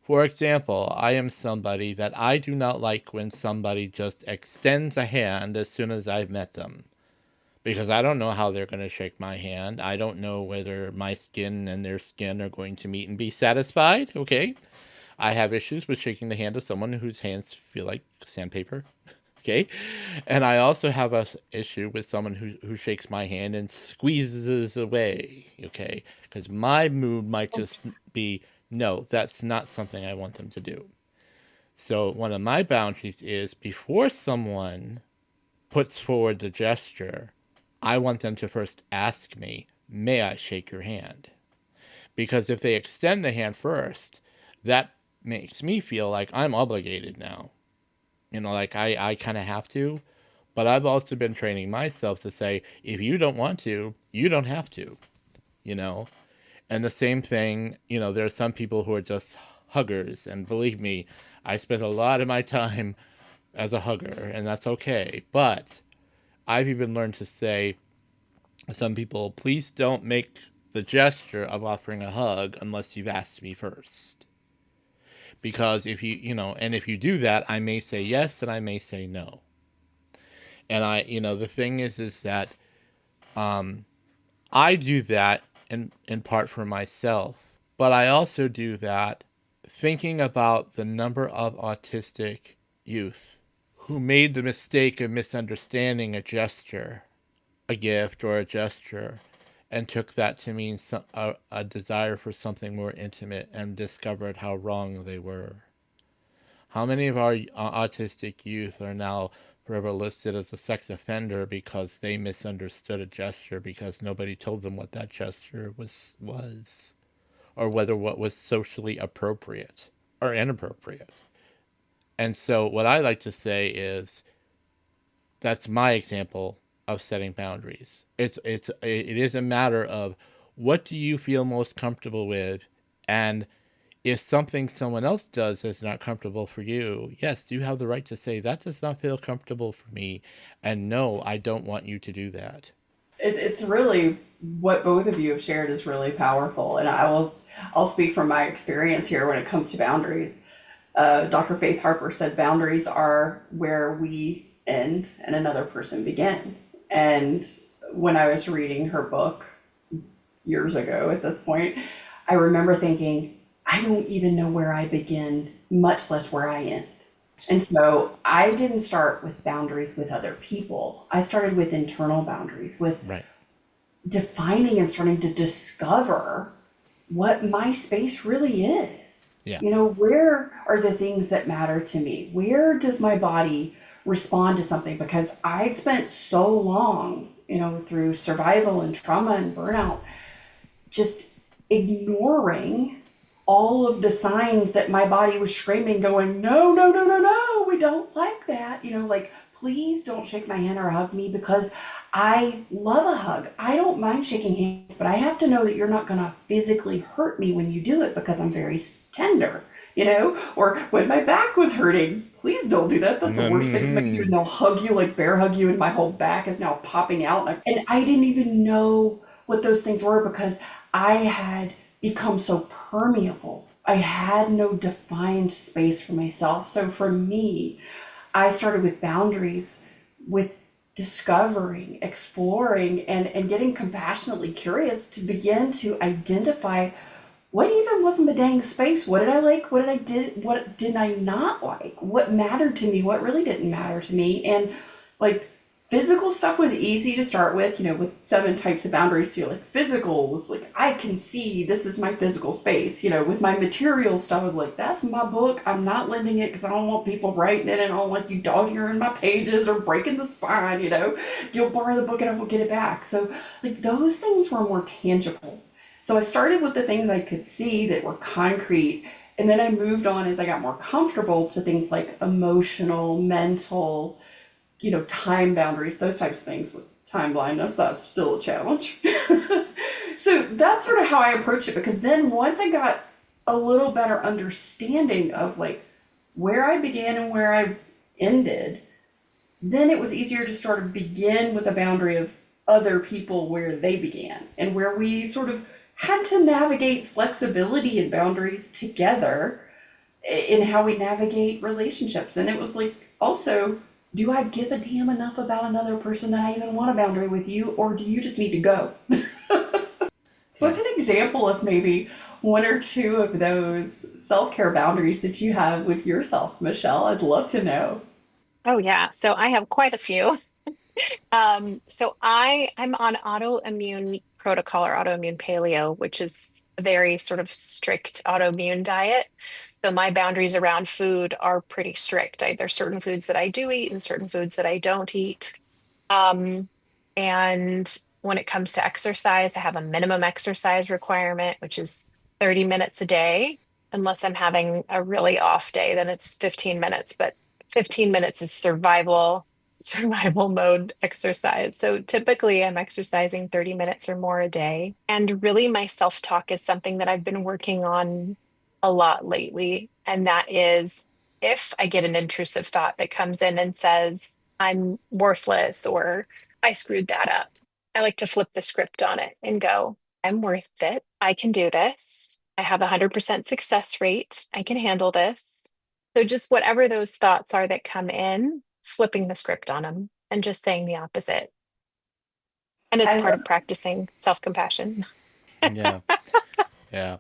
For example, I am somebody that I do not like when somebody just extends a hand as soon as I've met them. Because I don't know how they're going to shake my hand. I don't know whether my skin and their skin are going to meet and be satisfied. Okay. I have issues with shaking the hand of someone whose hands feel like sandpaper. Okay. And I also have an issue with someone who shakes my hand and squeezes away. Okay. Because my mood might just be, no, that's not something I want them to do. So one of my boundaries is before someone puts forward the gesture, I want them to first ask me, may I shake your hand? Because if they extend the hand first, that makes me feel like I'm obligated now. Like I kind of have to. But I've also been training myself to say, if you don't want to, you don't have to, you know? And the same thing, there are some people who are just huggers. And believe me, I spend a lot of my time as a hugger, and that's okay. But I've even learned to say to some people, please don't make the gesture of offering a hug unless you've asked me first. Because and if you do that, I may say yes and I may say no. And the thing is that I do that in part for myself, but I also do that thinking about the number of autistic youth who made the mistake of misunderstanding a gesture, a gift, or a gesture, and took that to mean a desire for something more intimate and discovered how wrong they were. How many of our autistic youth are now forever listed as a sex offender because they misunderstood a gesture because nobody told them what that gesture was, or whether what was socially appropriate or inappropriate. And so what I like to say is that's my example of setting boundaries. It is a matter of what do you feel most comfortable with, and if something someone else does is not comfortable for you, yes, you have the right to say that does not feel comfortable for me, and no, I don't want you to do that. It's really what both of you have shared is really powerful, and I'll speak from my experience here when it comes to boundaries. Dr. Faith Harper said boundaries are where we end and another person begins. And when I was reading her book years ago at this point, I remember thinking, I don't even know where I begin, much less where I end. And so I didn't start with boundaries with other people. I started with internal boundaries, with Right. defining and starting to discover what my space really is. Yeah. Where are the things that matter to me? Where does my body respond to something? Because I'd spent so long, through survival and trauma and burnout, just ignoring all of the signs that my body was screaming, going, no, no, no, no, no, we don't like that. Like, please don't shake my hand or hug me because I love a hug. I don't mind shaking hands, but I have to know that you're not going to physically hurt me when you do it because I'm very tender, or when my back was hurting. Please don't do that. That's the worst thing. Somebody can do, and they'll hug you, like bear hug you, and my whole back is now popping out. And I didn't even know what those things were because I had become so permeable. I had no defined space for myself. So for me, I started with boundaries, with discovering, exploring, and getting compassionately curious to begin to identify what even was my dang space. What did I like? What did I not like? What mattered to me? What really didn't matter to me? And like physical stuff was easy to start with 7 types of boundaries. So like physical was like, I can see this is my physical space. With my material stuff, I was like, that's my book. I'm not lending it because I don't want people writing it and I don't want you dog-earing my pages or breaking the spine. You'll borrow the book and I will get it back. So like those things were more tangible. So I started with the things I could see that were concrete. And then I moved on as I got more comfortable to things like emotional, mental, time boundaries, those types of things. With time blindness, that's still a challenge. So that's sort of how I approach it, because then once I got a little better understanding of like where I began and where I ended, then it was easier to sort of begin with a boundary of other people where they began and where we sort of had to navigate flexibility and boundaries together in how we navigate relationships. And it was like, also, do I give a damn enough about another person that I even want a boundary with you, or do you just need to go? So, what's an example of maybe one or two of those self care boundaries that you have with yourself, Michelle? I'd love to know. Oh yeah, so I have quite a few. So I'm on autoimmune protocol or autoimmune paleo, which is a very sort of strict autoimmune diet. So my boundaries around food are pretty strict. There's certain foods that I do eat and certain foods that I don't eat. Um, and when it comes to exercise, I have a minimum exercise requirement, which is 30 minutes a day. Unless I'm having a really off day, then it's 15 minutes, but 15 minutes is survival mode exercise. So typically I'm exercising 30 minutes or more a day. And really my self-talk is something that I've been working on a lot lately. And that is if I get an intrusive thought that comes in and says, I'm worthless or I screwed that up, I like to flip the script on it and go, I'm worth it. I can do this. I have a 100% success rate. I can handle this. So just whatever those thoughts are that come in, flipping the script on them and just saying the opposite. And it's I part love, of practicing self-compassion. Yeah. Yeah.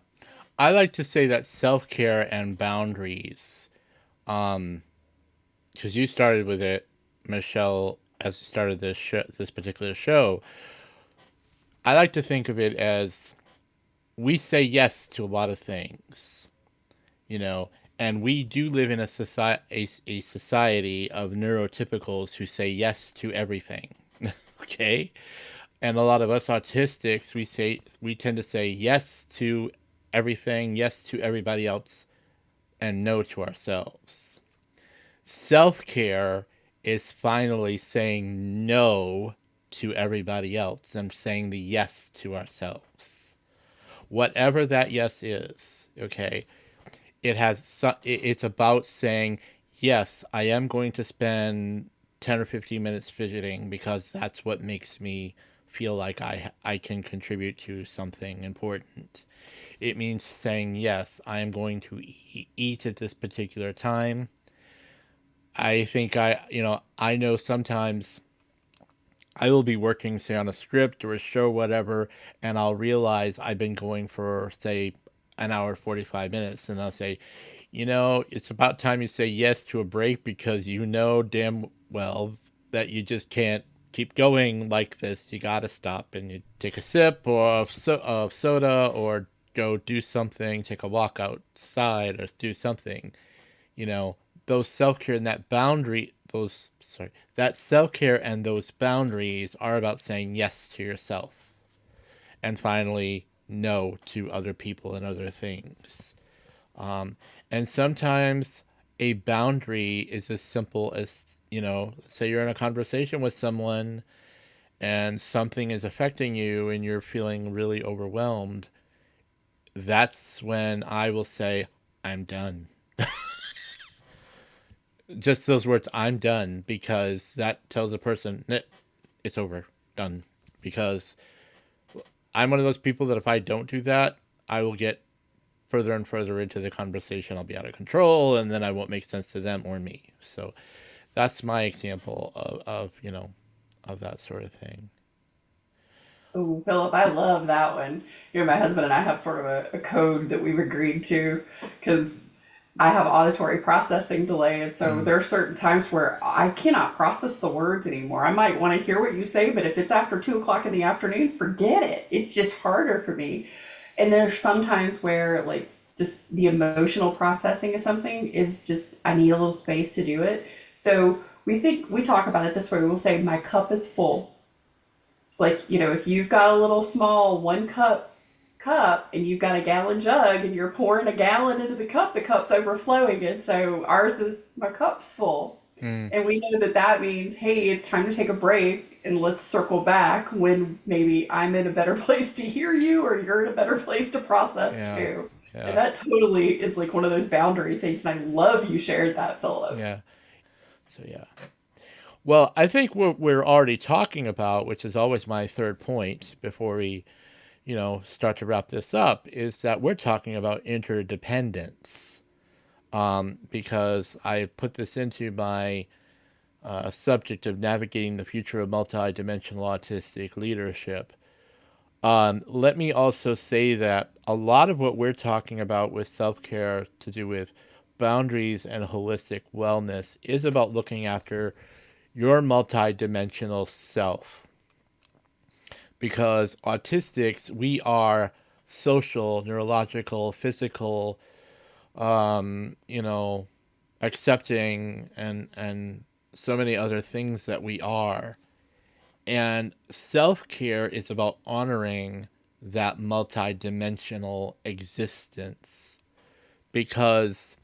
I like to say that self-care and boundaries, because you started with it, Michelle, as you started this particular show. I like to think of it as we say yes to a lot of things, you know, and we do live in a society of neurotypicals who say yes to everything. Okay? And a lot of us autistics, we tend to say yes to everything, yes to everybody else, and no to ourselves. Self-care is finally saying no to everybody else and saying the yes to ourselves. Whatever that yes is, okay? It's about saying, yes, I am going to spend 10 or 15 minutes fidgeting because that's what makes me feel like I can contribute to something important. It means saying, yes, I am going to eat at this particular time. I think I know sometimes I will be working, say, on a script or a show, whatever, and I'll realize I've been going for, say, an hour, 45 minutes, and I'll say, it's about time you say yes to a break because you know damn well that you just can't keep going like this. You gotta stop and you take a sip of soda or go do something, take a walk outside or do something. You know, those self-care and that self-care and those boundaries are about saying yes to yourself and finally no to other people and other things. And sometimes a boundary is as simple as, say you're in a conversation with someone and something is affecting you and you're feeling really overwhelmed. That's when I will say, I'm done. Just those words, I'm done, because that tells the person, it's over, done. Because I'm one of those people that if I don't do that, I will get further and further into the conversation. I'll be out of control, and then I won't make sense to them or me. So that's my example of that sort of thing. oh, Philip, I love that one. My husband and I have sort of a code that we've agreed to because I have auditory processing delay. And so Mm, there are certain times where I cannot process the words anymore. I might want to hear what you say, but if it's after 2 o'clock in the afternoon, forget it. It's just harder for me. And there's sometimes where, like, just the emotional processing of something is just, I need a little space to do it. So we talk about it this way. We'll say, my cup is full. It's like, if you've got a little small 1 cup and you've got a gallon jug and you're pouring a gallon into the cup's overflowing. And so ours is, my cup's full. mm, And we know that that means, hey, it's time to take a break and let's circle back when maybe I'm in a better place to hear you or you're in a better place to process yeah, too. And yeah, that totally is like one of those boundary things. And I love you shared that, Philip. yeah. So yeah. Well, I think what we're already talking about, which is always my third point before we, start to wrap this up, is that we're talking about interdependence. Because I put this into my subject of navigating the future of multidimensional autistic leadership. Let me also say that a lot of what we're talking about with self care to do with boundaries and holistic wellness is about looking after your multidimensional self. Because autistics, we are social, neurological, physical, um, you know, accepting and so many other things that we are. And self-care is about honoring that multidimensional existence, because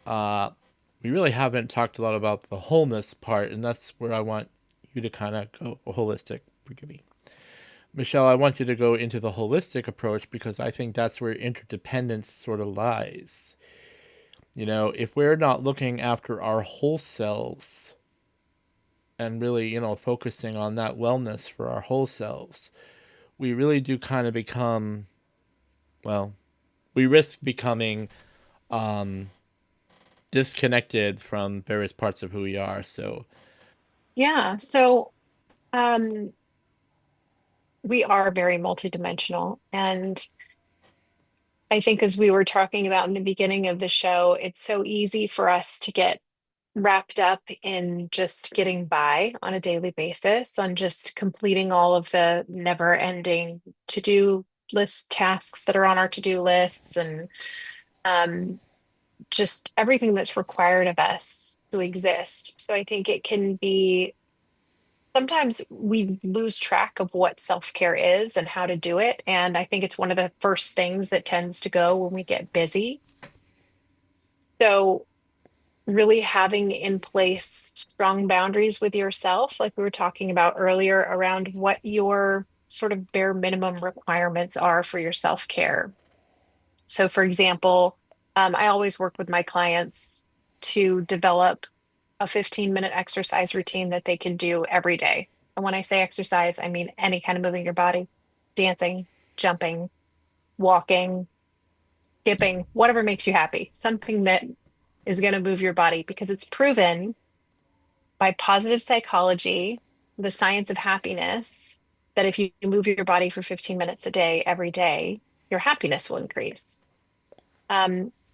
we really haven't talked a lot about the wholeness part, and that's where I want you to kind of go holistic. Forgive me. Michelle, I want you to go into the holistic approach, because I think that's where interdependence sort of lies. You know, if we're not looking after our whole selves and really, focusing on that wellness for our whole selves, we really do kind of become, well, we risk becoming disconnected from various parts of who we are. So, Yeah. So um, we are very multidimensional. And I think, as we were talking about in the beginning of the show, it's so easy for us to get wrapped up in just getting by on a daily basis, on just completing all of the never ending to-do list tasks that are on our to-do lists, and um, just everything that's required of us to exist. So I think it can be, sometimes we lose track of what self-care is and how to do it. And I think it's one of the first things that tends to go when we get busy. So really having in place strong boundaries with yourself, like we were talking about earlier, around what your sort of bare minimum requirements are for your self-care. So, for example, I always work with my clients to develop a 15-minute exercise routine that they can do every day. And when I say exercise, I mean any kind of moving your body, dancing, jumping, walking, skipping, whatever makes you happy, something that is going to move your body, because it's proven by positive psychology, the science of happiness, that if you move your body for 15 minutes a day, every day, your happiness will increase.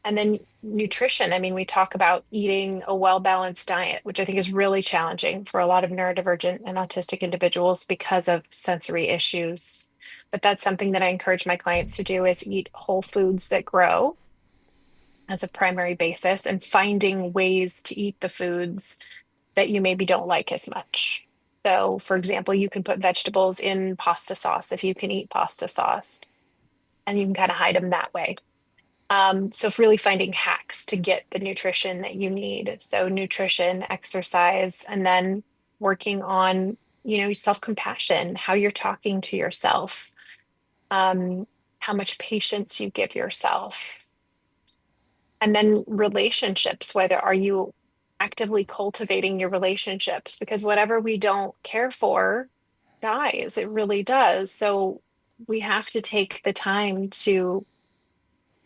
And then nutrition. I mean, we talk about eating a well-balanced diet, which I think is really challenging for a lot of neurodivergent and autistic individuals because of sensory issues. But that's something that I encourage my clients to do, is eat whole foods that grow as a primary basis, and finding ways to eat the foods that you maybe don't like as much. So, for example, you can put vegetables in pasta sauce if you can eat pasta sauce, and you can kind of hide them that way. So really finding hacks to get the nutrition that you need. So nutrition, exercise, and then working on, self-compassion, how you're talking to yourself, how much patience you give yourself. And then relationships, whether are you actively cultivating your relationships? Because whatever we don't care for dies, it really does. So we have to take the time to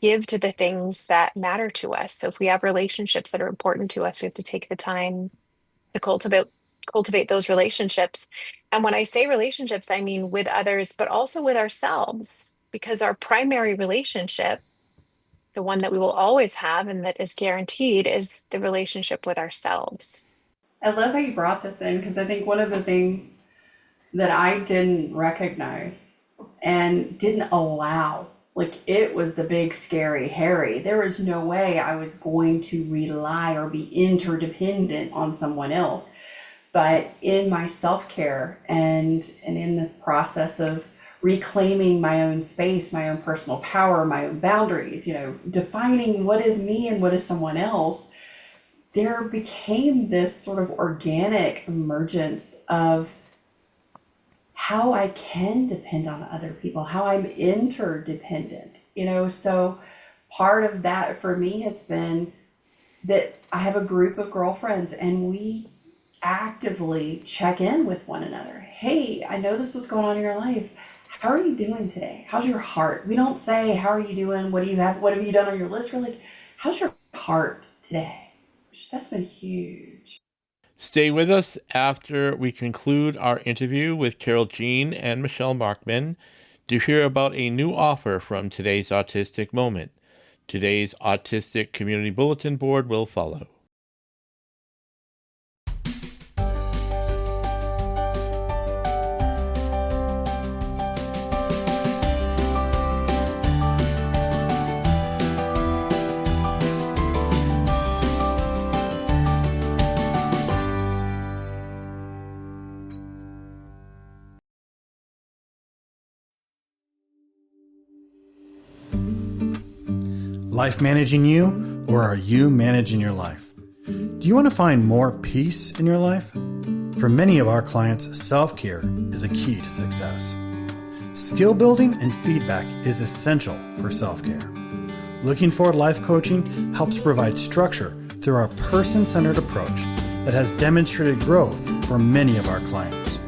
give to the things that matter to us. So if we have relationships that are important to us, we have to take the time to cultivate those relationships. And when I say relationships, I mean with others, but also with ourselves, because our primary relationship, the one that we will always have and that is guaranteed, is the relationship with ourselves. I love how you brought this in, because I think one of the things that I didn't recognize and didn't allow, like, it was the big, scary Harry. There was no way I was going to rely or be interdependent on someone else. But in my self-care and in this process of reclaiming my own space, my own personal power, my own boundaries, defining what is me and what is someone else, there became this sort of organic emergence of how I can depend on other people, how I'm interdependent, So part of that for me has been that I have a group of girlfriends, and we actively check in with one another. Hey, I know this was going on in your life. How are you doing today? How's your heart? We don't say, how are you doing? What do you have? What have you done on your list? We're like, how's your heart today? That's been huge. stay with us after we conclude our interview with Carole Jean and Michelle Markman to hear about a new offer from today's Autistic Moment. Today's Autistic Community Bulletin Board will follow. life managing you, or are you managing your life? Do you want to find more peace in your life? For many of our clients, self-care is a key to success. Skill building and feedback is essential for self-care. Looking Forward Life Coaching helps provide structure through our person-centered approach that has demonstrated growth for many of our clients.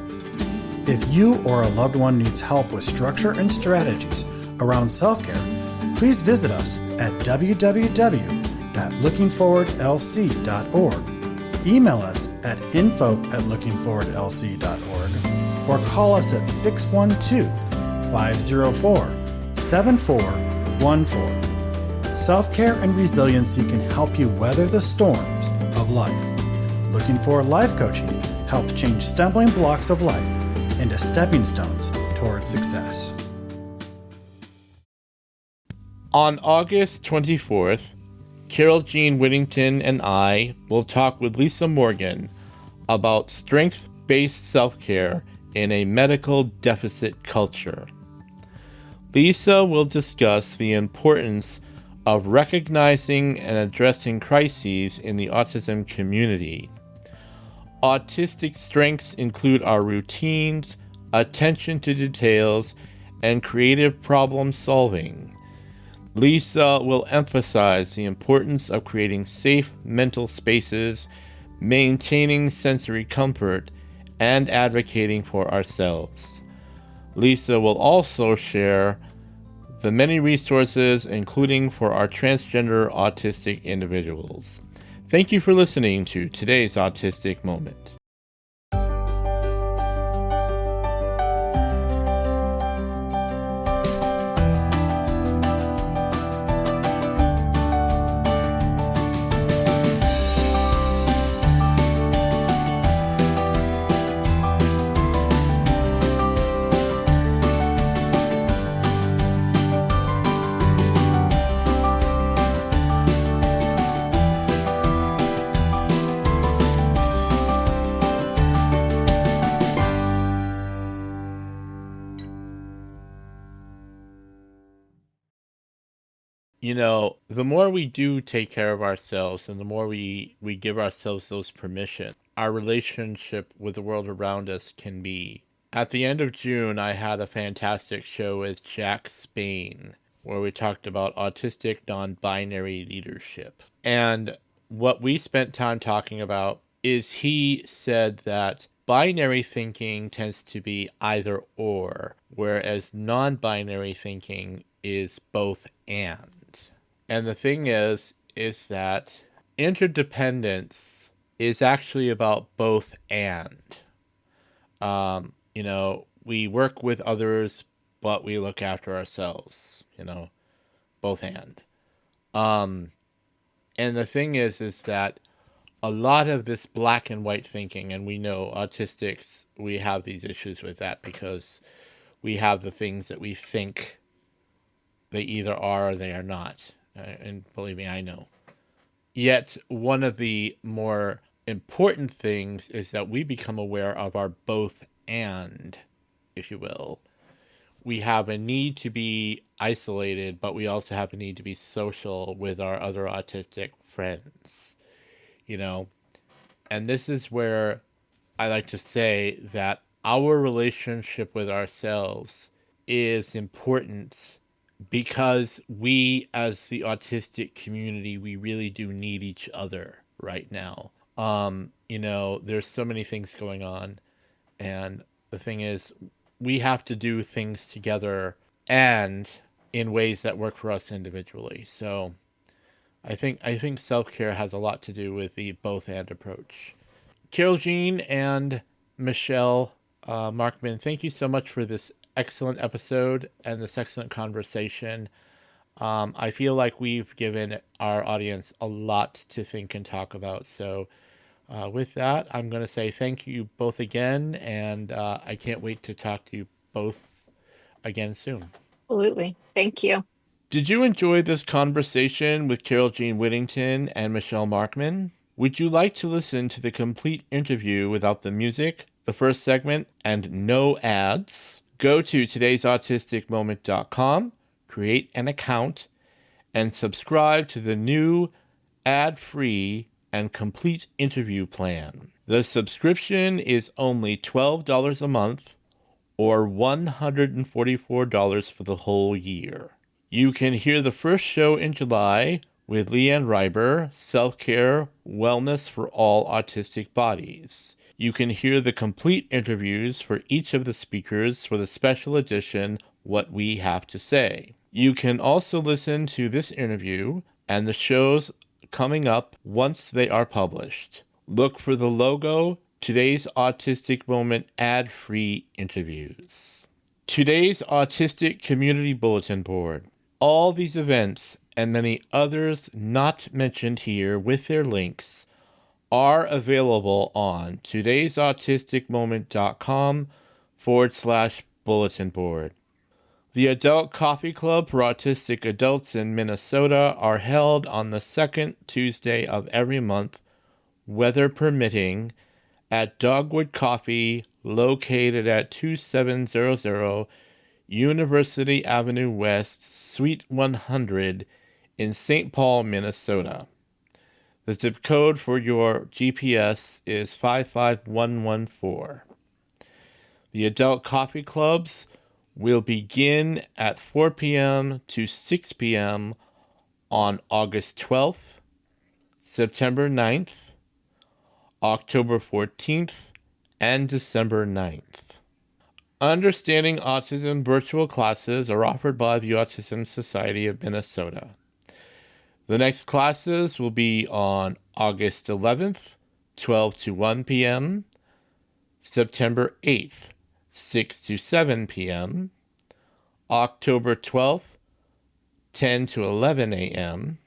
If you or a loved one needs help with structure and strategies around self-care, please visit us at www.lookingforwardlc.org, email us at info@lookingforwardlc.org, or call us at 612-504-7414. Self-care and resiliency can help you weather the storms of life. Looking Forward Life Coaching helps change stumbling blocks of life into stepping stones toward success. On August 24th, Carole Jean-Whittington and I will talk with Lisa Morgan about strength-based self-care in a medical deficit culture. Lisa will discuss the importance of recognizing and addressing crises in the autism community. Autistic strengths include our routines, attention to details, and creative problem solving. Lisa will emphasize the importance of creating safe mental spaces, maintaining sensory comfort, and advocating for ourselves. Lisa will also share the many resources, including for our transgender autistic individuals. Thank you for listening to today's Autistic Moment. You know, the more we do take care of ourselves and the more we give ourselves those permissions, our relationship with the world around us can be. At the end of June, I had a fantastic show with Jack Spain where we talked about autistic non-binary leadership. And what we spent time talking about is he said that binary thinking tends to be either or, whereas non-binary thinking is both and. And the thing is that interdependence is actually about both and. You know, we work with others, but we look after ourselves, you know, both and. And the thing is that a lot of this black and white thinking, and we know autistics, we have these issues with that because we have the things that we think they either are or they are not. And believe me, I know. Yet, one of the more important things is that we become aware of our both and, if you will. We have a need to be isolated, but we also have a need to be social with our other autistic friends, you know. And this is where I like to say that our relationship with ourselves is important because we, as the autistic community, we really do need each other right now. You know, there's so many things going on, and the thing is, we have to do things together and in ways that work for us individually. So I think self-care has a lot to do with the both and approach. Carole Jean and Michelle Markman, thank you so much for this excellent episode and this excellent conversation. I feel like we've given our audience a lot to think and talk about. So with that, I'm going to say thank you both again, and I can't wait to talk to you both again soon. Absolutely. Thank you. Did you enjoy this conversation with Carole Jean-Whittington and Michelle Markman? Would you like to listen to the complete interview without the music, the first segment, and no ads? Go to todaysautisticmoment.com, create an account, and subscribe to the new ad-free and complete interview plan. The subscription is only $12 a month or $144 for the whole year. You can hear the first show in July with Leanne Reiber, Self-Care, Wellness for All Autistic Bodies. You can hear the complete interviews for each of the speakers for the special edition, What We Have to Say. You can also listen to this interview and the shows coming up once they are published. Look for the logo, Today's Autistic Moment ad-free interviews. Today's Autistic Community Bulletin Board. All these events and many others not mentioned here with their links are available on todaysautisticmoment.com/bulletin board. The Adult Coffee Club for Autistic Adults in Minnesota are held on the second Tuesday of every month, weather permitting, at Dogwood Coffee, located at 2700 University Avenue West, Suite 100 in St. Paul, Minnesota. The zip code for your GPS is 55114. The adult coffee clubs will begin at 4 p.m. to 6 p.m. on August 12th, September 9th, October 14th, and December 9th. Understanding Autism virtual classes are offered by the Autism Society of Minnesota. The next classes will be on August 11th, 12 to 1 p.m., September 8th, 6 to 7 p.m., October 12th, 10 to 11 a.m.,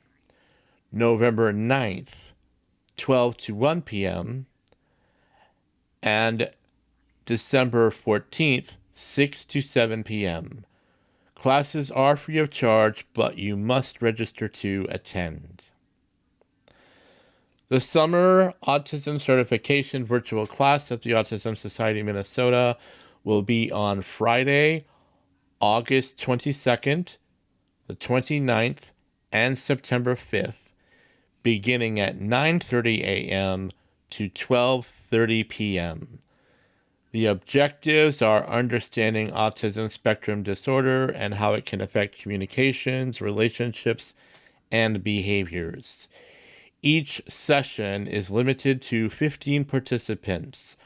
November 9th, 12 to 1 p.m., and December 14th, 6 to 7 p.m. Classes are free of charge, but you must register to attend. The Summer Autism Certification Virtual Class at the Autism Society of Minnesota will be on Friday, August 22nd, the 29th, and September 5th, beginning at 9:30 a.m. to 12:30 p.m. The objectives are understanding autism spectrum disorder and how it can affect communications, relationships, and behaviors. Each session is limited to 15 participants.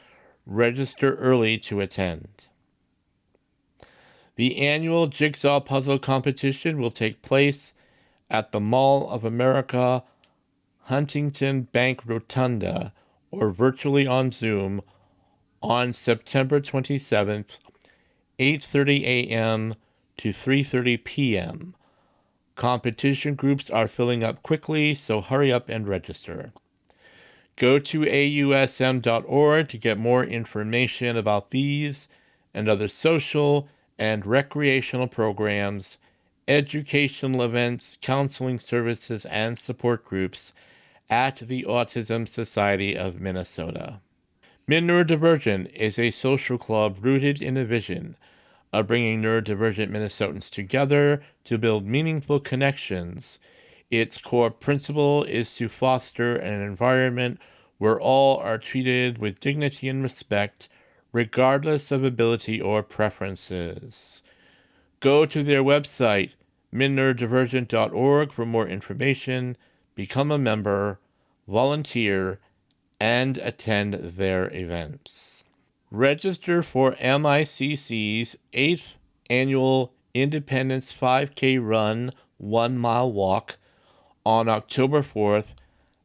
Register early to attend. The annual Jigsaw Puzzle Competition will take place at the Mall of America, Huntington Bank Rotunda, or virtually on Zoom, on September 27th, 8:30 a.m. to 3:30 p.m. Competition groups are filling up quickly, so hurry up and register. Go to ausm.org to get more information about these and other social and recreational programs, educational events, counseling services, and support groups at the Autism Society of Minnesota. Neurodivergent is a social club rooted in a vision of bringing neurodivergent Minnesotans together to build meaningful connections. Its core principle is to foster an environment where all are treated with dignity and respect, regardless of ability or preferences. Go to their website, neurodivergent.org, for more information, become a member, volunteer, and attend their events. Register for MICC's 8th Annual Independence 5K Run 1 Mile Walk on October 4th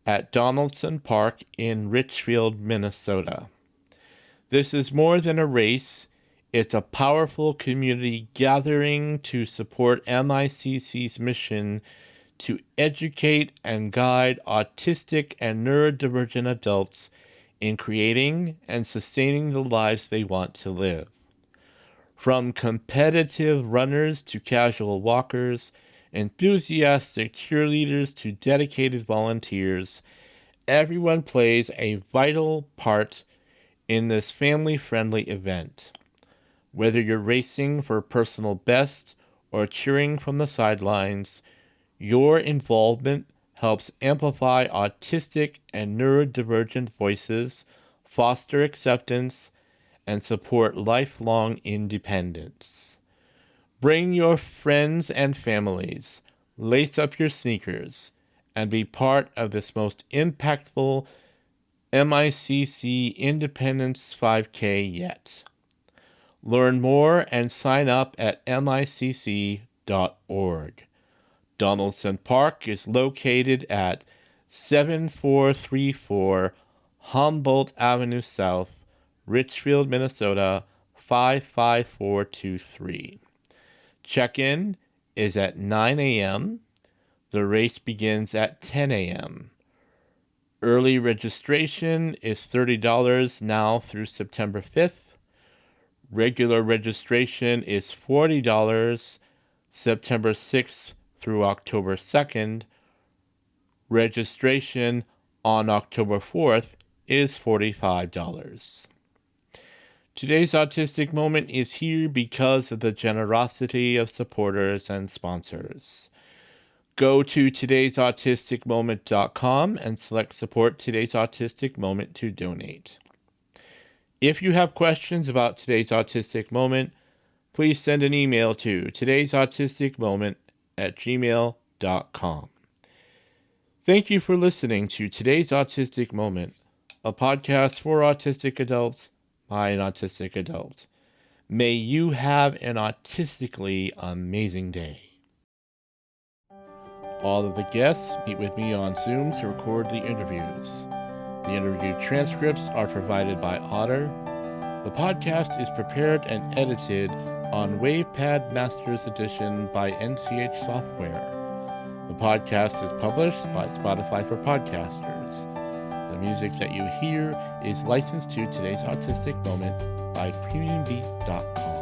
at Donaldson Park in Richfield, Minnesota. This is more than a race. It's a powerful community gathering to support MICC's mission to educate and guide autistic and neurodivergent adults in creating and sustaining the lives they want to live. From competitive runners to casual walkers, enthusiastic cheerleaders to dedicated volunteers, everyone plays a vital part in this family-friendly event. Whether you're racing for personal best or cheering from the sidelines, Your involvement helps amplify autistic and neurodivergent voices, foster acceptance, and support lifelong independence. Bring your friends and families, lace up your sneakers, and be part of this most impactful MICC Independence 5K yet. Learn more and sign up at micc.org. Donaldson Park is located at 7434 Humboldt Avenue South, Richfield, Minnesota 55423. Check-in is at 9 a.m. The race begins at 10 a.m. Early registration is $30 now through September 5th. Regular registration is $40 September 6th through October 2nd. Registration on October 4th is $45. Today's Autistic Moment is here because of the generosity of supporters and sponsors. Go to todaysautisticmoment.com and select Support Today's Autistic Moment to donate. If you have questions about today's Autistic Moment, please send an email to todaysautisticmoment@gmail.com. Thank you for listening to Today's Autistic Moment, a podcast for autistic adults by an autistic adult. May you have an autistically amazing day. All of the guests meet with me on Zoom to record the interviews. The interview transcripts are provided by Otter. The podcast is prepared and edited on WavePad Masters Edition by NCH Software. The podcast is published by Spotify for Podcasters. The music that you hear is licensed to Today's Autistic Moment by PremiumBeat.com.